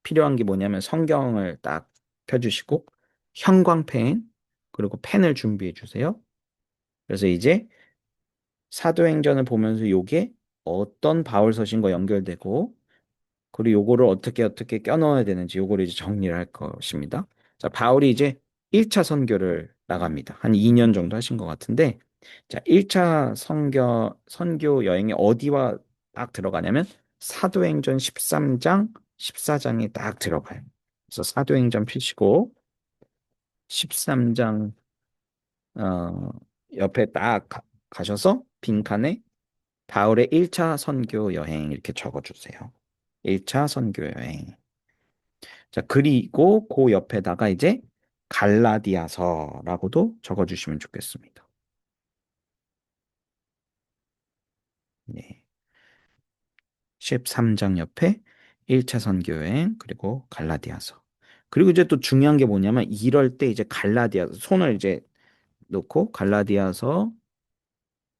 필요한 게 뭐냐면 성경을 딱 펴주시고 형광펜 그리고 펜을 준비해 주세요. 그래서 이제 사도행전을 보면서 요게 어떤 바울 서신과 연결되고 그리고 요거를 어떻게 껴넣어야 되는지 요거를 이제 정리를 할 것입니다. 자, 바울이 이제 1차 선교를 나갑니다. 한 2년 정도 하신 것 같은데 자, 1차 선교 여행이 어디와 딱 들어가냐면 사도행전 13장, 14장에 딱 들어가요. 그래서 사도행전 피시고 13장 옆에 딱 가셔서 빈칸에 바울의 1차 선교 여행 이렇게 적어주세요. 1차 선교 여행. 자, 그리고 그 옆에다가 이제 갈라디아서라고도 적어주시면 좋겠습니다. 네. 13장 옆에 1차 선교여행, 그리고 갈라디아서. 그리고 이제 또 중요한 게 뭐냐면 이럴 때 이제 갈라디아서, 손을 이제 놓고 갈라디아서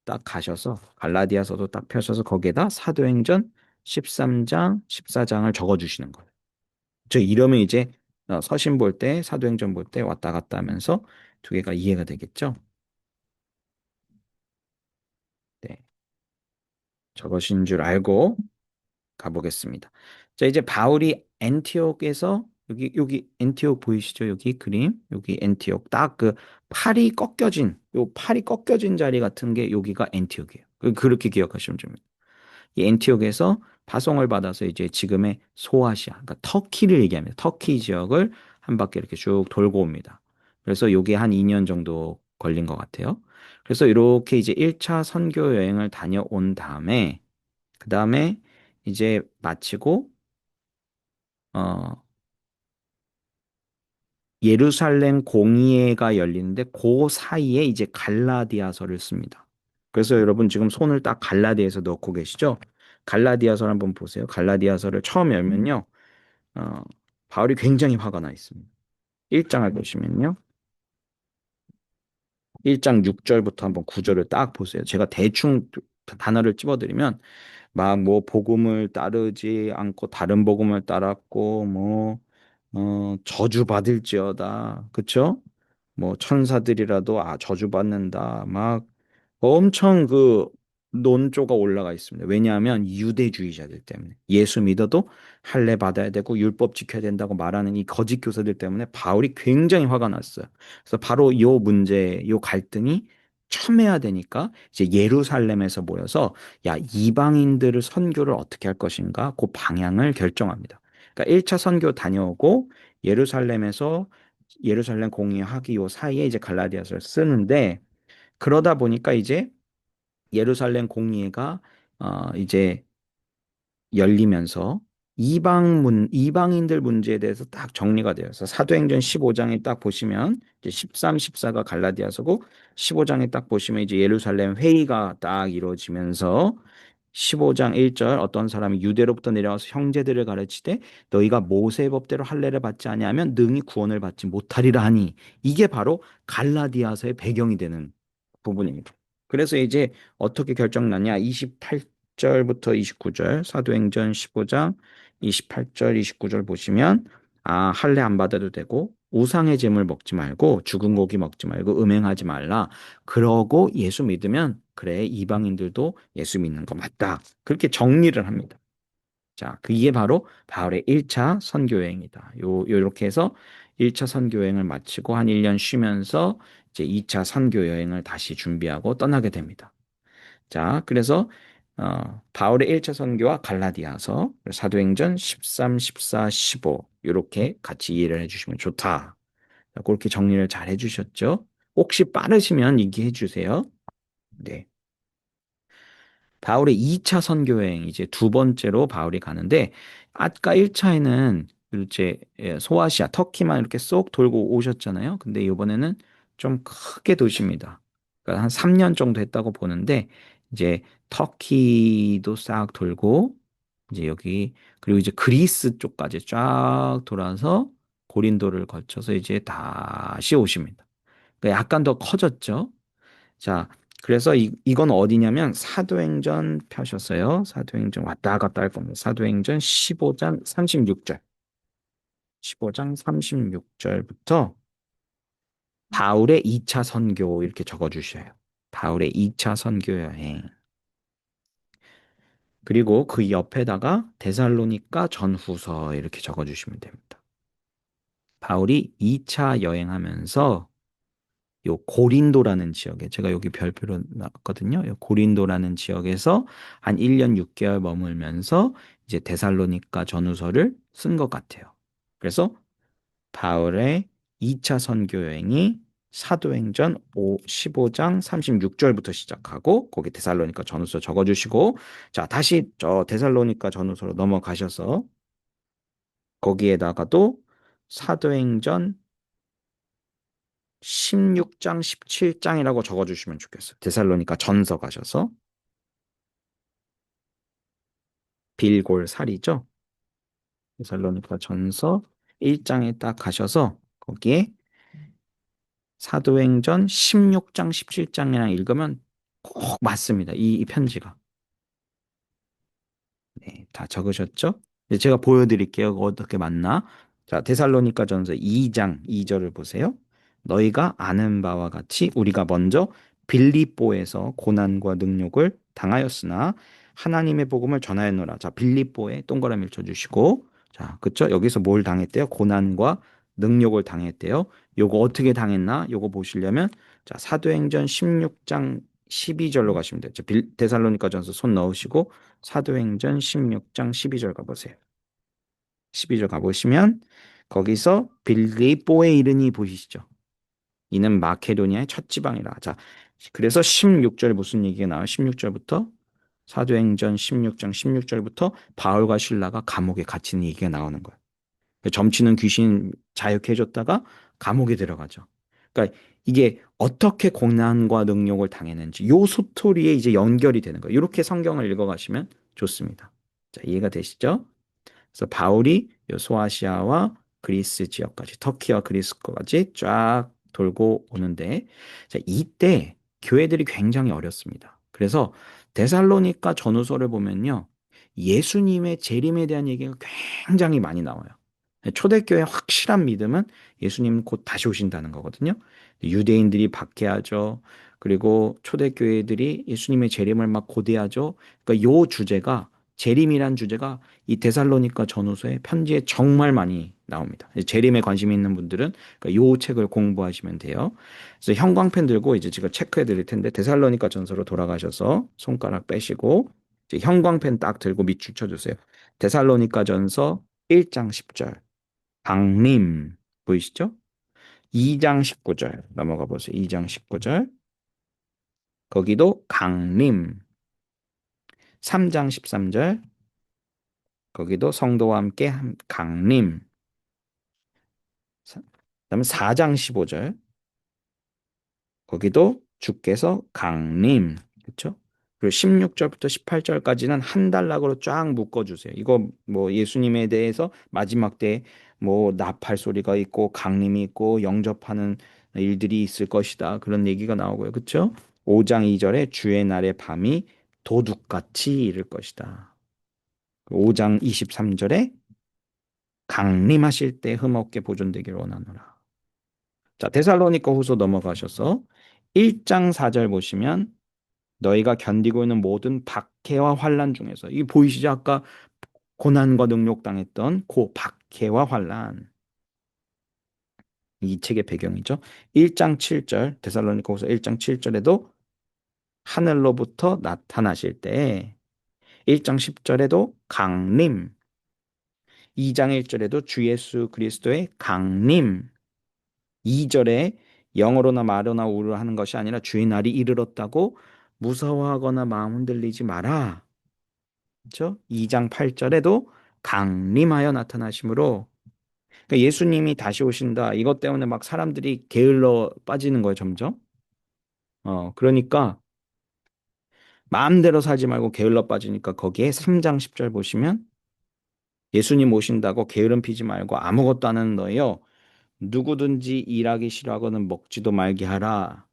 딱 가셔서 갈라디아서도 딱 펴셔서 거기에다 사도행전 13장, 14장을 적어주시는 거예요. 저 이러면 이제 서신 볼 때, 사도행전 볼 때 왔다 갔다 하면서 두 개가 이해가 되겠죠? 네. 저것인 줄 알고 가보겠습니다. 자, 이제 바울이 엔티옥에서 여기 엔티옥 보이시죠? 여기 그림, 여기 엔티옥 딱 그 팔이 꺾여진 자리 같은 게 여기가 엔티옥이에요. 그렇게 기억하시면 됩니다. 이 엔티옥에서 파송을 받아서 이제 지금의 소아시아, 그러니까 터키를 얘기합니다. 터키 지역을 한 바퀴 이렇게 쭉 돌고 옵니다. 그래서 요게 한 2년 정도 걸린 것 같아요. 그래서 이렇게 이제 1차 선교 여행을 다녀온 다음에 그 다음에 이제 마치고 어 예루살렘 공의회가 열리는데 그 사이에 이제 갈라디아서를 씁니다. 그래서 여러분 지금 손을 딱 갈라디아에서 넣고 계시죠? 갈라디아서 한번 보세요. 갈라디아서를 처음 열면요. 어, 바울이 굉장히 화가 나 있습니다. 1장을 보시면요. 1장 6절부터 한번 9절을 딱 보세요. 제가 대충 단어를 찝어드리면 막 뭐 복음을 따르지 않고 다른 복음을 따랐고 뭐 저주받을지어다. 그쵸? 뭐 천사들이라도 저주받는다. 막 엄청 그 논조가 올라가 있습니다. 왜냐하면 유대주의자들 때문에 예수 믿어도 할례 받아야 되고 율법 지켜야 된다고 말하는 이 거짓 교사들 때문에 바울이 굉장히 화가 났어요. 그래서 바로 요 문제, 요 갈등이 첨예화 되니까 이제 예루살렘에서 모여서 야, 이방인들을 선교를 어떻게 할 것인가? 그 방향을 결정합니다. 그러니까 1차 선교 다녀오고 예루살렘에서 예루살렘 공의하기 요 사이에 이제 갈라디아서를 쓰는데 그러다 보니까 이제 예루살렘 공의회가 이제 열리면서 이방인들 문제에 대해서 딱 정리가 되어서 사도행전 15장에 딱 보시면 이제 13, 14가 갈라디아서고 15장에 딱 보시면 이제 예루살렘 회의가 딱 이루어지면서 15장 1절 어떤 사람이 유대로부터 내려와서 형제들을 가르치되 너희가 모세의 법대로 할례를 받지 아니하면 능히 구원을 받지 못하리라 하니 이게 바로 갈라디아서의 배경이 되는 부분입니다. 그래서 이제 어떻게 결정나냐? 28절부터 29절 사도행전 15장 28절 29절 보시면 할례 안 받아도 되고 우상의 제물 먹지 말고 죽은 고기 먹지 말고 음행하지 말라. 그러고 예수 믿으면 그래 이방인들도 예수 믿는 거 맞다. 그렇게 정리를 합니다. 자, 그게 바로 바울의 1차 선교 여행이다. 요렇게 해서 1차 선교 여행을 마치고 한 1년 쉬면서 이제 2차 선교 여행을 다시 준비하고 떠나게 됩니다. 자, 그래서 바울의 1차 선교와 갈라디아서, 사도행전 13, 14, 15 이렇게 같이 이해를 해주시면 좋다. 자, 그렇게 정리를 잘 해주셨죠? 혹시 빠르시면 얘기해 주세요. 네. 바울의 2차 선교 여행 이제 두 번째로 바울이 가는데 아까 1차에는 이제 소아시아 터키만 이렇게 쏙 돌고 오셨잖아요. 근데 이번에는 좀 크게 도십니다. 그러니까 한 3년 정도 했다고 보는데 이제 터키도 싹 돌고 이제 여기 그리고 이제 그리스 쪽까지 쫙 돌아서 고린도를 거쳐서 이제 다시 오십니다. 그러니까 약간 더 커졌죠. 자, 그래서 이건 어디냐면 사도행전 펴셨어요. 사도행전 왔다 갔다 할 겁니다. 사도행전 15장 36절. 15장 36절부터 바울의 2차 선교 이렇게 적어 주셔요. 바울의 2차 선교 여행. 그리고 그 옆에다가 데살로니가 전후서 이렇게 적어 주시면 됩니다. 바울이 2차 여행하면서 요 고린도라는 지역에 제가 여기 별표로 놨거든요. 요 고린도라는 지역에서 한 1년 6개월 머물면서 이제 데살로니가 전후서를 쓴 것 같아요. 그래서 바울의 2차 선교 여행이 사도행전 15장 36절부터 시작하고 거기 데살로니가 전후서 적어주시고 자 다시 저 데살로니가 전후서로 넘어가셔서 거기에다가도 사도행전 16장, 17장이라고 적어주시면 좋겠어요. 데살로니가 전서 가셔서 빌골살이죠. 데살로니가 전서 1장에 딱 가셔서 거기에 사도행전 16장, 17장이랑 읽으면 꼭 맞습니다. 이 편지가. 네, 다 적으셨죠? 이제 제가 보여드릴게요. 어떻게 맞나? 자, 데살로니가 전서 2장 2절을 보세요. 너희가 아는 바와 같이 우리가 먼저 빌립보에서 고난과 능욕을 당하였으나 하나님의 복음을 전하였노라. 자, 빌립보에 동그라미를 쳐주시고, 자, 그쵸? 여기서 뭘 당했대요? 고난과 능욕을 당했대요. 요거 어떻게 당했나? 요거 보시려면, 자, 사도행전 16장 12절로 가시면 돼요. 데살로니가 전서 손 넣으시고, 사도행전 16장 12절 가보세요. 12절 가보시면 거기서 빌립보에 이르니 보이시죠? 이는 마케도니아의 첫 지방이라. 자, 그래서 16절 무슨 얘기가 나와요? 16절부터 사도행전 16장 16절부터 바울과 실라가 감옥에 갇히는 얘기가 나오는 거예요. 점치는 귀신 자유케 해줬다가 감옥에 들어가죠. 그러니까 이게 어떻게 고난과 능욕을 당했는지 요 스토리에 이제 연결이 되는 거예요. 이렇게 성경을 읽어가시면 좋습니다. 자, 이해가 되시죠? 그래서 바울이 요 소아시아와 그리스 지역까지, 터키와 그리스까지 쫙 돌고 오는데, 자, 이때 교회들이 굉장히 어렸습니다. 그래서 데살로니가 전후서를 보면요, 예수님의 재림에 대한 얘기가 굉장히 많이 나와요. 초대교회의 확실한 믿음은 예수님 곧 다시 오신다는 거거든요. 유대인들이 박해하죠. 그리고 초대교회들이 예수님의 재림을 막 고대하죠. 그러니까 요 주제가, 재림이란 주제가 이 데살로니가 전후서의 편지에 정말 많이 나옵니다. 재림에 관심이 있는 분들은 그러니까 요 책을 공부하시면 돼요. 그래서 형광펜 들고 이제 제가 체크해 드릴 텐데, 데살로니가 전서로 돌아가셔서 손가락 빼시고 이제 형광펜 딱 들고 밑줄 쳐주세요. 데살로니가 전서 1장 10절. 강림 보이시죠? 2장 19절 넘어가 보세요. 2장 19절. 거기도 강림. 3장 13절. 거기도 성도와 함께 강림. 그다음에 4장 15절. 거기도 주께서 강림. 그렇죠? 그리고 16절부터 18절까지는 한 단락으로 쫙 묶어 주세요. 이거 뭐 예수님에 대해서 마지막 때 뭐 나팔 소리가 있고 강림이 있고 영접하는 일들이 있을 것이다. 그런 얘기가 나오고요. 그렇죠? 5장 2절에 주의 날의 밤이 도둑같이 이를 것이다. 5장 23절에 강림하실 때 흠없게 보존되기를 원하노라. 자, 데살로니가 후서 넘어가셔서 1장 4절 보시면 너희가 견디고 있는 모든 박해와 환란 중에서, 이 보이시죠? 아까 고난과 능욕 당했던 그 박해와 환란, 이 책의 배경이죠. 1장 7절, 데살로니가 후서 1장 7절에도 하늘로부터 나타나실 때, 1장 10절에도 강림, 2장 1절에도 주 예수 그리스도의 강림, 2절에 영어로나 말로나 우르하는 것이 아니라 주의 날이 이르렀다고 무서워하거나 마음 흔들리지 마라. 그렇죠? 2장 8절에도 강림하여 나타나심으로, 그러니까 예수님이 다시 오신다. 이것 때문에 막 사람들이 게을러 빠지는 거예요, 점점. 그러니까 마음대로 살지 말고 게을러 빠지니까 거기에 3장 10절 보시면 예수님 오신다고 게으름 피지 말고 아무것도 안 하는 너요. 누구든지 일하기 싫어하고는 먹지도 말게 하라.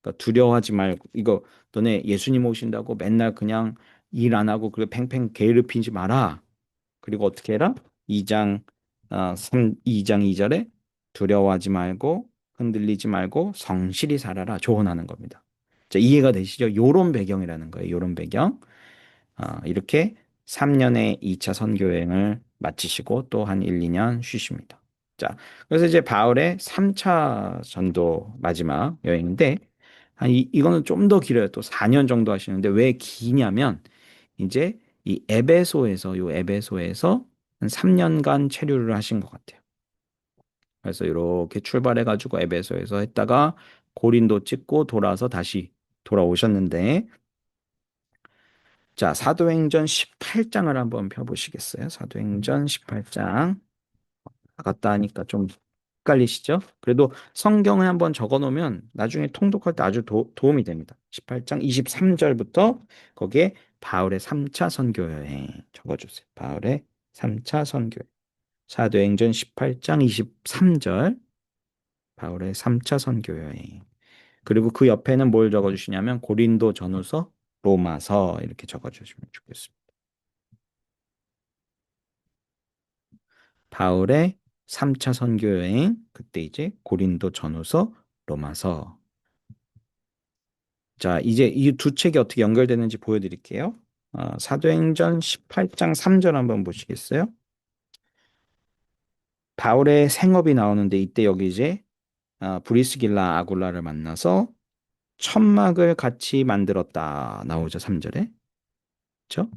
그러니까 두려워하지 말고, 이거 너네 예수님 오신다고 맨날 그냥 일 안 하고 그 팽팽 게으름 피지 마라. 그리고 어떻게 해라? 2장 2장 2절에 두려워하지 말고 흔들리지 말고 성실히 살아라 조언하는 겁니다. 자, 이해가 되시죠? 요런 배경이라는 거예요. 요런 배경. 이렇게 3년의 2차 선교 여행을 마치시고 또 한 1, 2년 쉬십니다. 자, 그래서 이제 바울의 3차 전도 마지막 여행인데, 이거는 좀 더 길어요. 또 4년 정도 하시는데 왜 기냐면 이제 이 에베소에서, 요 에베소에서 한 3년간 체류를 하신 것 같아요. 그래서 이렇게 출발해가지고 에베소에서 했다가 고린도 찍고 돌아서 다시 돌아오셨는데, 자, 사도행전 18장을 한번 펴보시겠어요? 사도행전 18장. 아깝다 하니까 좀 헷갈리시죠? 그래도 성경을 한번 적어 놓으면 나중에 통독할 때 아주 도움이 됩니다. 18장 23절부터 거기에 바울의 3차 선교 여행 적어주세요. 바울의 3차 선교 여행. 사도행전 18장 23절 바울의 3차 선교 여행. 그리고 그 옆에는 뭘 적어주시냐면 고린도 전후서, 로마서 이렇게 적어주시면 좋겠습니다. 바울의 3차 선교 여행, 그때 이제 고린도 전후서, 로마서. 자, 이제 이 두 책이 어떻게 연결되는지 보여드릴게요. 사도행전 18장 3절 한번 보시겠어요? 바울의 생업이 나오는데 이때 여기 이제 브리스길라 아굴라를 만나서 천막을 같이 만들었다 나오죠, 3절에. 그렇죠?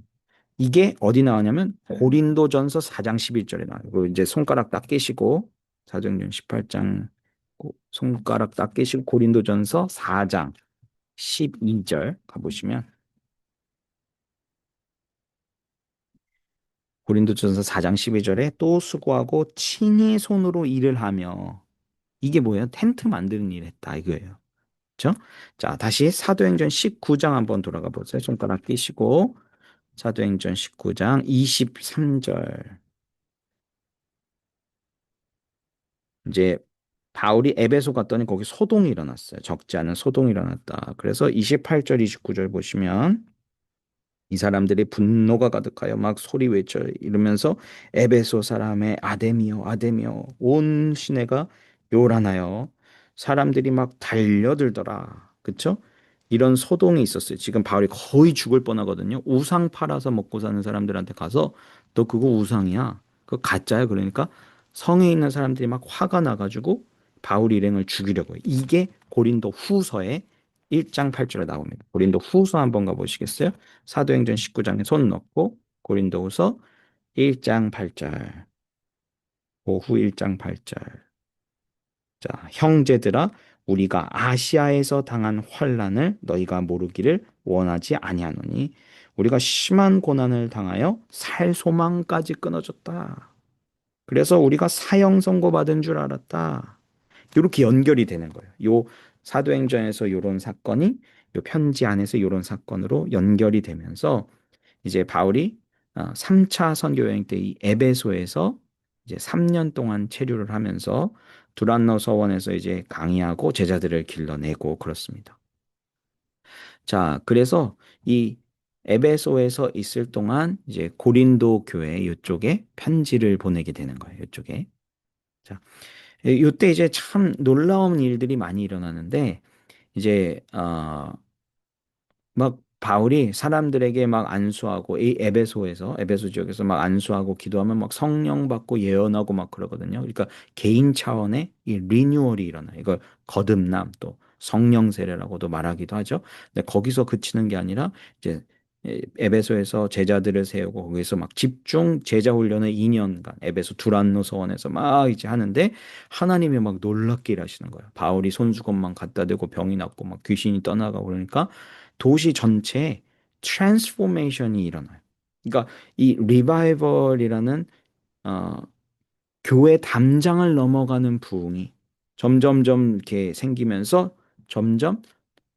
이게 어디 나오냐면 고린도전서 4장 11절에 나와요. 그리고 이제 손가락 딱 깨시고 사도행전 18장 손가락 딱 깨시고 고린도전서 4장 12절 가보시면 고린도전서 4장 12절에 또 수고하고 친히 손으로 일을 하며, 이게 뭐예요? 텐트 만드는 일 했다 이거예요. 그렇죠? 자, 다시 사도행전 19장 한번 돌아가 보세요. 손가락 끼시고 사도행전 19장 23절. 이제 바울이 에베소 갔더니 거기 소동이 일어났어요. 적지 않은 소동이 일어났다. 그래서 28절, 29절 보시면 이 사람들이 분노가 가득하여 막 소리 외쳐 이러면서 에베소 사람의 아데미여 아데미여 온 시내가 요란하여 사람들이 막 달려들더라. 그쵸? 이런 소동이 있었어요. 지금 바울이 거의 죽을 뻔하거든요. 우상 팔아서 먹고 사는 사람들한테 가서 너 그거 우상이야. 그거 가짜야. 그러니까 성에 있는 사람들이 막 화가 나가지고 바울 일행을 죽이려고 해요. 이게 고린도 후서의 1장 8절에 나옵니다. 고린도 후서 한번 가보시겠어요? 사도행전 19장에 손 넣고 고린도후서 1장 8절. 오후 1장 8절. 자, 형제들아 우리가 아시아에서 당한 환난을 너희가 모르기를 원하지 아니하노니 우리가 심한 고난을 당하여 살 소망까지 끊어졌다. 그래서 우리가 사형 선고 받은 줄 알았다. 이렇게 연결이 되는 거예요. 요 사도행전에서 요런 사건이 요 편지 안에서 요런 사건으로 연결이 되면서 이제 바울이 3차 선교 여행 때 이 에베소에서 이제 3년 동안 체류를 하면서 두란노 서원에서 이제 강의하고 제자들을 길러내고 그렇습니다. 자, 그래서 이 에베소에서 있을 동안 이제 고린도 교회 이쪽에 편지를 보내게 되는 거예요. 이쪽에. 자, 이때 이제 참 놀라운 일들이 많이 일어나는데 이제 막 바울이 사람들에게 막 안수하고 이 에베소 지역에서 막 안수하고 기도하면 막 성령 받고 예언하고 막 그러거든요. 그러니까 개인 차원의 이 리뉴얼이 일어나요. 이걸 거듭남 또 성령 세례라고도 말하기도 하죠. 근데 거기서 그치는 게 아니라 이제 에베소에서 제자들을 세우고 거기서 막 집중 제자 훈련을 2년간 에베소 두란노 서원에서 막 이제 하는데 하나님이 막 놀랍게 일하시는 거예요. 바울이 손수건만 갖다 대고 병이 낫고 막 귀신이 떠나가고 그러니까 도시 전체에 트랜스포메이션이 일어나요. 그러니까 이 리바이벌이라는 어, 교회 담장을 넘어가는 부흥이 점점점 이렇게 생기면서 점점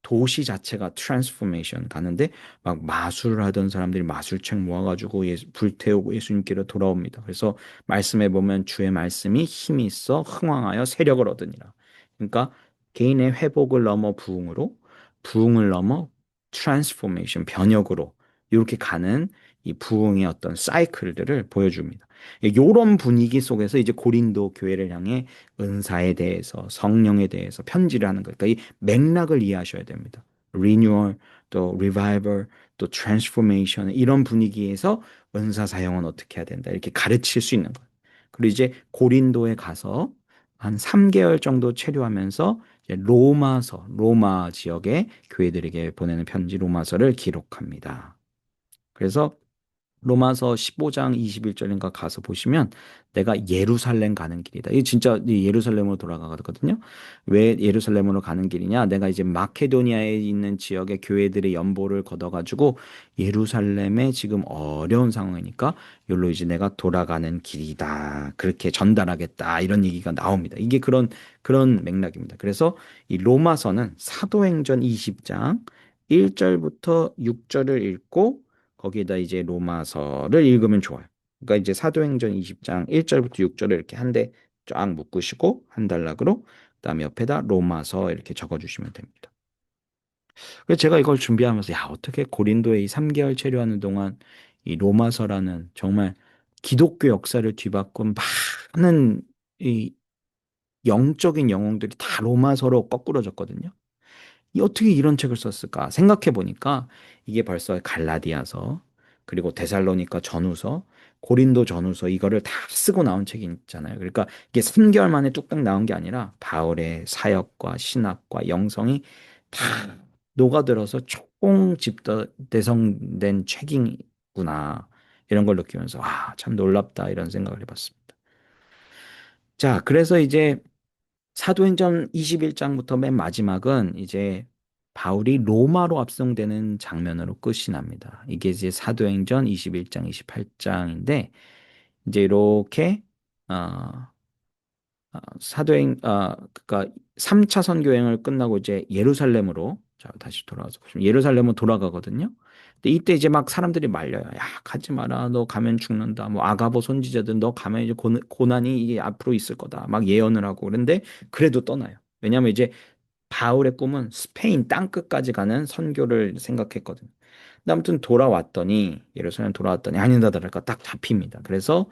도시 자체가 트랜스포메이션 가는데 막 마술을 하던 사람들이 마술책 모아가지고 불태우고 예수님께로 돌아옵니다. 그래서 말씀해 보면 주의 말씀이 힘이 있어 흥왕하여 세력을 얻으니라. 그러니까 개인의 회복을 넘어 부흥으로 부흥을 넘어 트랜스포메이션 변혁으로 이렇게 가는 이 부흥의 어떤 사이클들을 보여줍니다. 이런 분위기 속에서 이제 고린도 교회를 향해 은사에 대해서 성령에 대해서 편지를 하는 거예요. 그러니까 이 맥락을 이해하셔야 됩니다. 리뉴얼, 또 리바이벌, 또 트랜스포메이션 이런 분위기에서 은사 사용은 어떻게 해야 된다 이렇게 가르칠 수 있는 거예요. 그리고 이제 고린도에 가서 한 3개월 정도 체류하면서 이제 로마 지역의 교회들에게 보내는 편지 로마서를 기록합니다. 그래서 로마서 15장 21절인가 가서 보시면 내가 예루살렘 가는 길이다. 이게 진짜 이 예루살렘으로 돌아가거든요. 왜 예루살렘으로 가는 길이냐? 내가 이제 마케도니아에 있는 지역의 교회들의 연보를 걷어가지고 예루살렘에 지금 어려운 상황이니까 여기로 이제 내가 돌아가는 길이다. 그렇게 전달하겠다. 이런 얘기가 나옵니다. 이게 그런 맥락입니다. 그래서 이 로마서는 사도행전 20장 1절부터 6절을 읽고 거기에다 이제 로마서를 읽으면 좋아요. 그러니까 이제 사도행전 20장 1절부터 6절을 이렇게 한 대 쫙 묶으시고 한 단락으로 그다음에 옆에다 로마서 이렇게 적어주시면 됩니다. 그래서 제가 이걸 준비하면서 야 어떻게 고린도에 이 3개월 체류하는 동안 이 로마서라는 정말 기독교 역사를 뒤바꾼 많은 이 영적인 영웅들이 다 로마서로 거꾸러졌거든요. 어떻게 이런 책을 썼을까 생각해 보니까 이게 벌써 갈라디아서 그리고 데살로니가 전후서 고린도 전후서 이거를 다 쓰고 나온 책이 있잖아요. 그러니까 이게 3개월 만에 뚝딱 나온 게 아니라 바울의 사역과 신학과 영성이 다 녹아들어서 총 집대성된 책이구나 이런 걸 느끼면서 참 놀랍다 이런 생각을 해봤습니다. 자, 그래서 이제 사도행전 21장부터 맨 마지막은 이제 바울이 로마로 압송되는 장면으로 끝이 납니다. 이게 이제 사도행전 21장, 28장인데 이제 이렇게 어, 그러니까 3차 선교 여행을 끝나고 이제 예루살렘으로 자, 다시 돌아와서 보시면 예루살렘으로 돌아가거든요. 근데 이때 이제 막 사람들이 말려요. 야, 가지 마라. 너 가면 죽는다. 뭐 아가버 선지자들 너 가면 이제 고난이 이게 앞으로 있을 거다. 막 예언을 하고 그런데 그래도 떠나요. 왜냐하면 이제 바울의 꿈은 스페인 땅끝까지 가는 선교를 생각했거든요. 근데 아무튼 돌아왔더니 예루살렘 돌아왔더니 아니다 다를까 딱 잡힙니다. 그래서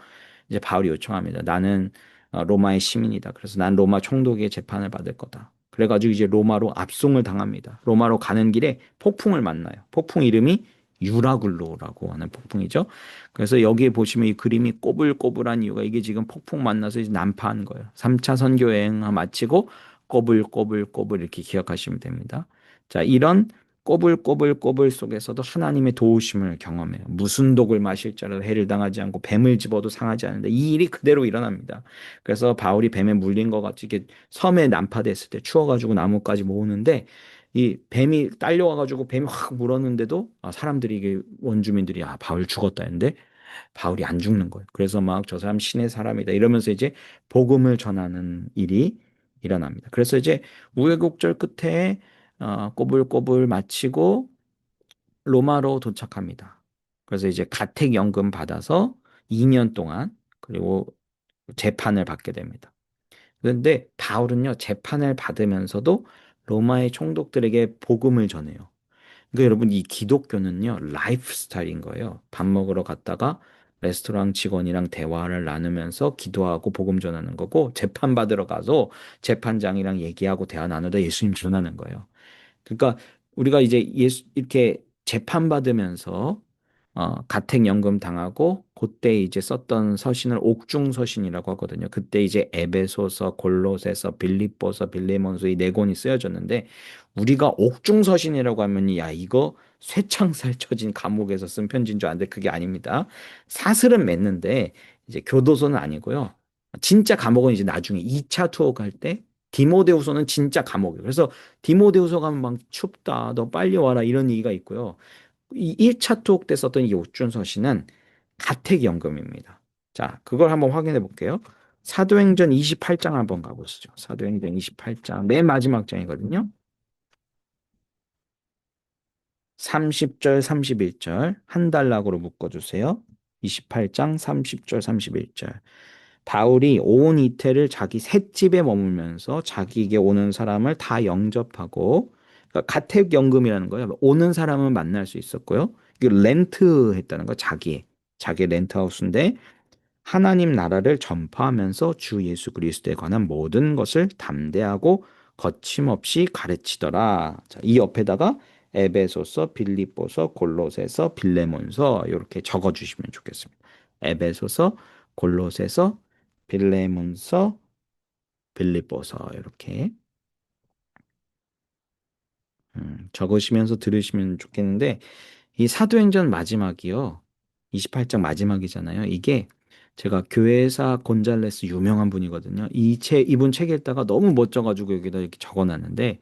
이제 바울이 요청합니다. 나는 로마의 시민이다. 그래서 난 로마 총독의 재판을 받을 거다. 그래가지고 이제 로마로 압송을 당합니다. 로마로 가는 길에 폭풍을 만나요. 폭풍 이름이 유라굴로라고 하는 폭풍이죠. 그래서 여기에 보시면 이 그림이 꼬불꼬불한 이유가 이게 지금 폭풍 만나서 이제 난파한 거예요. 3차 선교 여행 마치고 꼬불꼬불꼬불 이렇게 기억하시면 됩니다. 자, 이런 꼬불꼬불꼬불 속에서도 하나님의 도우심을 경험해요. 무슨 독을 마실 줄 알아도 해를 당하지 않고 뱀을 집어도 상하지 않는데 이 일이 그대로 일어납니다. 그래서 바울이 뱀에 물린 것 같이 이게 섬에 난파됐을 때 추워가지고 나뭇가지 모으는데 이 뱀이 딸려와가지고 뱀이 확 물었는데도 사람들이 이게 원주민들이 바울 죽었다 했는데 바울이 안 죽는 거예요. 그래서 막 저 사람 신의 사람이다 이러면서 이제 복음을 전하는 일이 일어납니다. 그래서 이제 우여곡절 끝에 꼬불꼬불 마치고 로마로 도착합니다. 그래서 이제 가택연금 받아서 2년 동안 그리고 재판을 받게 됩니다. 그런데 바울은요, 재판을 받으면서도 로마의 총독들에게 복음을 전해요. 그러니까 여러분 이 기독교는요 라이프 스타일인 거예요. 밥 먹으러 갔다가 레스토랑 직원이랑 대화를 나누면서 기도하고 복음 전하는 거고 재판 받으러 가서 재판장이랑 얘기하고 대화 나누다 예수님 전하는 거예요. 그러니까 우리가 이제 예수 이렇게 재판받으면서 가택연금 당하고 그때 이제 썼던 서신을 옥중서신이라고 하거든요. 그때 이제 에베소서, 골로새서, 빌립보서, 빌레몬서 이 네 권이 쓰여졌는데 우리가 옥중서신이라고 하면 야 이거 쇠창살 쳐진 감옥에서 쓴 편지인 줄 아는데 그게 아닙니다. 사슬은 맺는데 이제 교도소는 아니고요. 진짜 감옥은 이제 나중에 2차 투어 갈 때 디모데후서는 진짜 감옥이에요. 그래서 디모데후서 가면 막 춥다. 너 빨리 와라. 이런 얘기가 있고요. 이 1차 투옥 때 썼던 이 오준서 씨는 가택연금입니다. 자, 그걸 한번 확인해 볼게요. 사도행전 28장 한번 가보시죠. 사도행전 28장 맨 마지막 장이거든요. 30절, 31절 한 달락으로 묶어주세요. 28장 30절, 31절. 바울이 온 이태를 자기 셋집에 머물면서 자기에게 오는 사람을 다 영접하고 그러니까 가택연금이라는 거예요. 오는 사람은 만날 수 있었고요. 이게 렌트 했다는 거 자기 렌트하우스인데 하나님 나라를 전파하면서 주 예수 그리스도에 관한 모든 것을 담대하고 거침없이 가르치더라. 자, 이 옆에다가 에베소서, 빌립보서, 골로새서, 빌레몬서 이렇게 적어 주시면 좋겠습니다. 에베소서, 골로새서, 빌레몬서, 빌립보서 이렇게 적으시면서 들으시면 좋겠는데 이 사도행전 마지막이요. 28장 마지막이잖아요. 이게 제가 교회사 곤잘레스 유명한 분이거든요. 이분 책 읽다가 너무 멋져가지고 여기다 이렇게 적어놨는데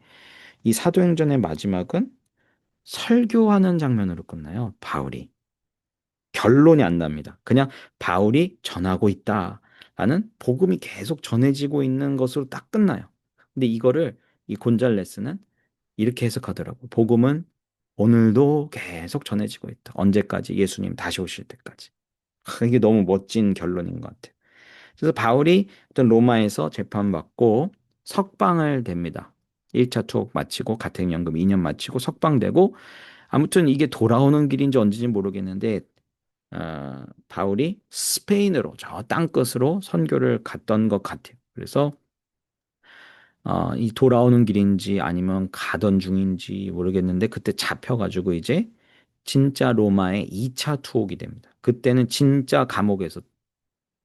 이 사도행전의 마지막은 설교하는 장면으로 끝나요. 바울이. 결론이 안 납니다. 그냥 바울이 전하고 있다라는 복음이 계속 전해지고 있는 것으로 딱 끝나요. 근데 이거를 이 곤잘레스는 이렇게 해석하더라고. 복음은 오늘도 계속 전해지고 있다. 언제까지? 예수님 다시 오실 때까지. 이게 너무 멋진 결론인 것 같아요. 그래서 바울이 어떤 로마에서 재판받고 석방을 됩니다. 1차 투옥 마치고 가택연금 2년 마치고 석방되고 아무튼 이게 돌아오는 길인지 언제인지 모르겠는데 바울이 스페인으로 저 땅끝으로 선교를 갔던 것 같아요. 그래서 이 돌아오는 길인지 아니면 가던 중인지 모르겠는데 그때 잡혀가지고 이제 진짜 로마의 2차 투옥이 됩니다. 그때는 진짜 감옥에서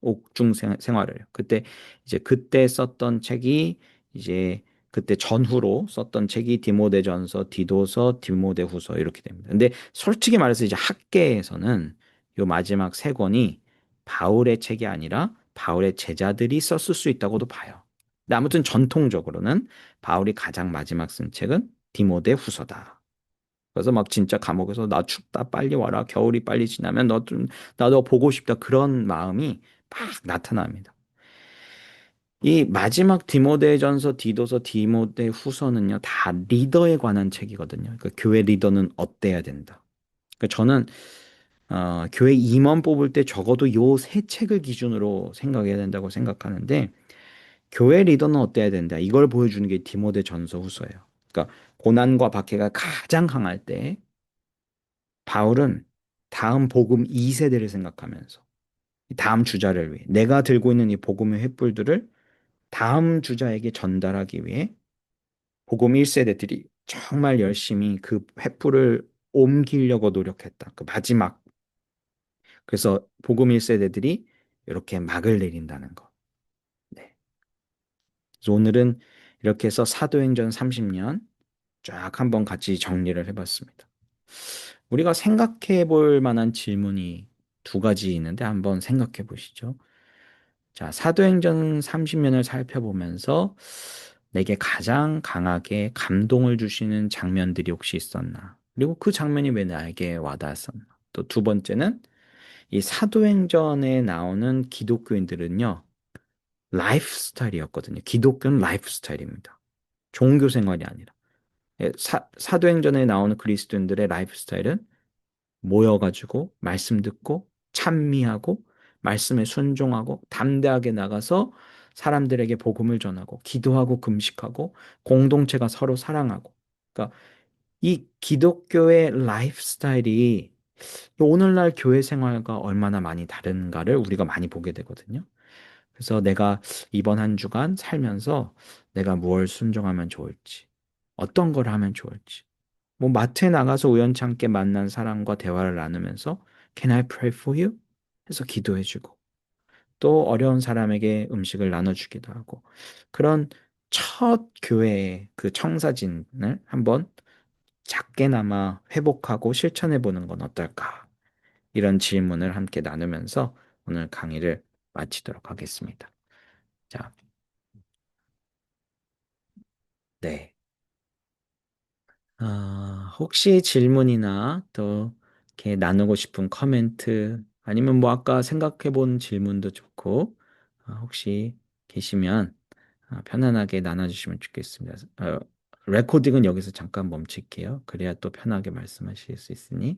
옥중 생활을 해요. 그때 이제 그때 썼던 책이 이제 그때 전후로 썼던 책이 디모데전서, 디도서, 디모데후서 이렇게 됩니다. 근데 솔직히 말해서 이제 학계에서는 요 마지막 세 권이 바울의 책이 아니라 바울의 제자들이 썼을 수 있다고도 봐요. 근데 아무튼 전통적으로는 바울이 가장 마지막 쓴 책은 디모데후서다. 그래서 막 진짜 감옥에서 나 춥다 빨리 와라 겨울이 빨리 지나면 너 좀 나도 보고 싶다 그런 마음이 막 나타납니다. 이 마지막 디모데전서, 디도서, 디모데후서는요 다 리더에 관한 책이거든요. 그러니까 교회 리더는 어때야 된다. 저는 교회 임원 뽑을 때 적어도 요 세 책을 기준으로 생각해야 된다고 생각하는데 교회 리더는 어때야 된다. 이걸 보여주는 게 디모데 전서 후서예요. 그러니까 고난과 박해가 가장 강할 때 바울은 다음 복음 2세대를 생각하면서 다음 주자를 위해 내가 들고 있는 이 복음의 횃불들을 다음 주자에게 전달하기 위해 복음 1세대들이 정말 열심히 그 횃불을 옮기려고 노력했다. 그 마지막. 그래서 복음 1세대들이 이렇게 막을 내린다는 거. 네. 그래서 오늘은 이렇게 해서 사도행전 30년 쫙 한번 같이 정리를 해봤습니다. 우리가 생각해 볼 만한 질문이 두 가지 있는데 한번 생각해 보시죠. 자, 사도행전 30년을 살펴보면서 내게 가장 강하게 감동을 주시는 장면들이 혹시 있었나? 그리고 그 장면이 왜 나에게 와닿았었나? 또 두 번째는 이 사도행전에 나오는 기독교인들은요, 라이프 스타일이었거든요. 기독교는 라이프 스타일입니다. 종교 생활이 아니라. 사도행전에 나오는 그리스도인들의 라이프 스타일은 모여가지고 말씀 듣고 찬미하고 말씀에 순종하고 담대하게 나가서 사람들에게 복음을 전하고 기도하고 금식하고 공동체가 서로 사랑하고 그러니까 이 기독교의 라이프 스타일이 오늘날 교회 생활과 얼마나 많이 다른가를 우리가 많이 보게 되거든요. 그래서 내가 이번 한 주간 살면서 내가 무엇을 순종하면 좋을지, 어떤 걸 하면 좋을지, 뭐 마트에 나가서 우연찮게 만난 사람과 대화를 나누면서 Can I pray for you? 해서 기도해주고 또 어려운 사람에게 음식을 나눠주기도 하고 그런 첫 교회의 그 청사진을 한번 작게나마 회복하고 실천해 보는 건 어떨까? 이런 질문을 함께 나누면서 오늘 강의를 마치도록 하겠습니다. 자, 네. 혹시 질문이나 또 이렇게 나누고 싶은 코멘트 아니면 뭐 아까 생각해 본 질문도 좋고 혹시 계시면 편안하게 나눠주시면 좋겠습니다. 레코딩은 여기서 잠깐 멈출게요. 그래야 또 편하게 말씀하실 수 있으니.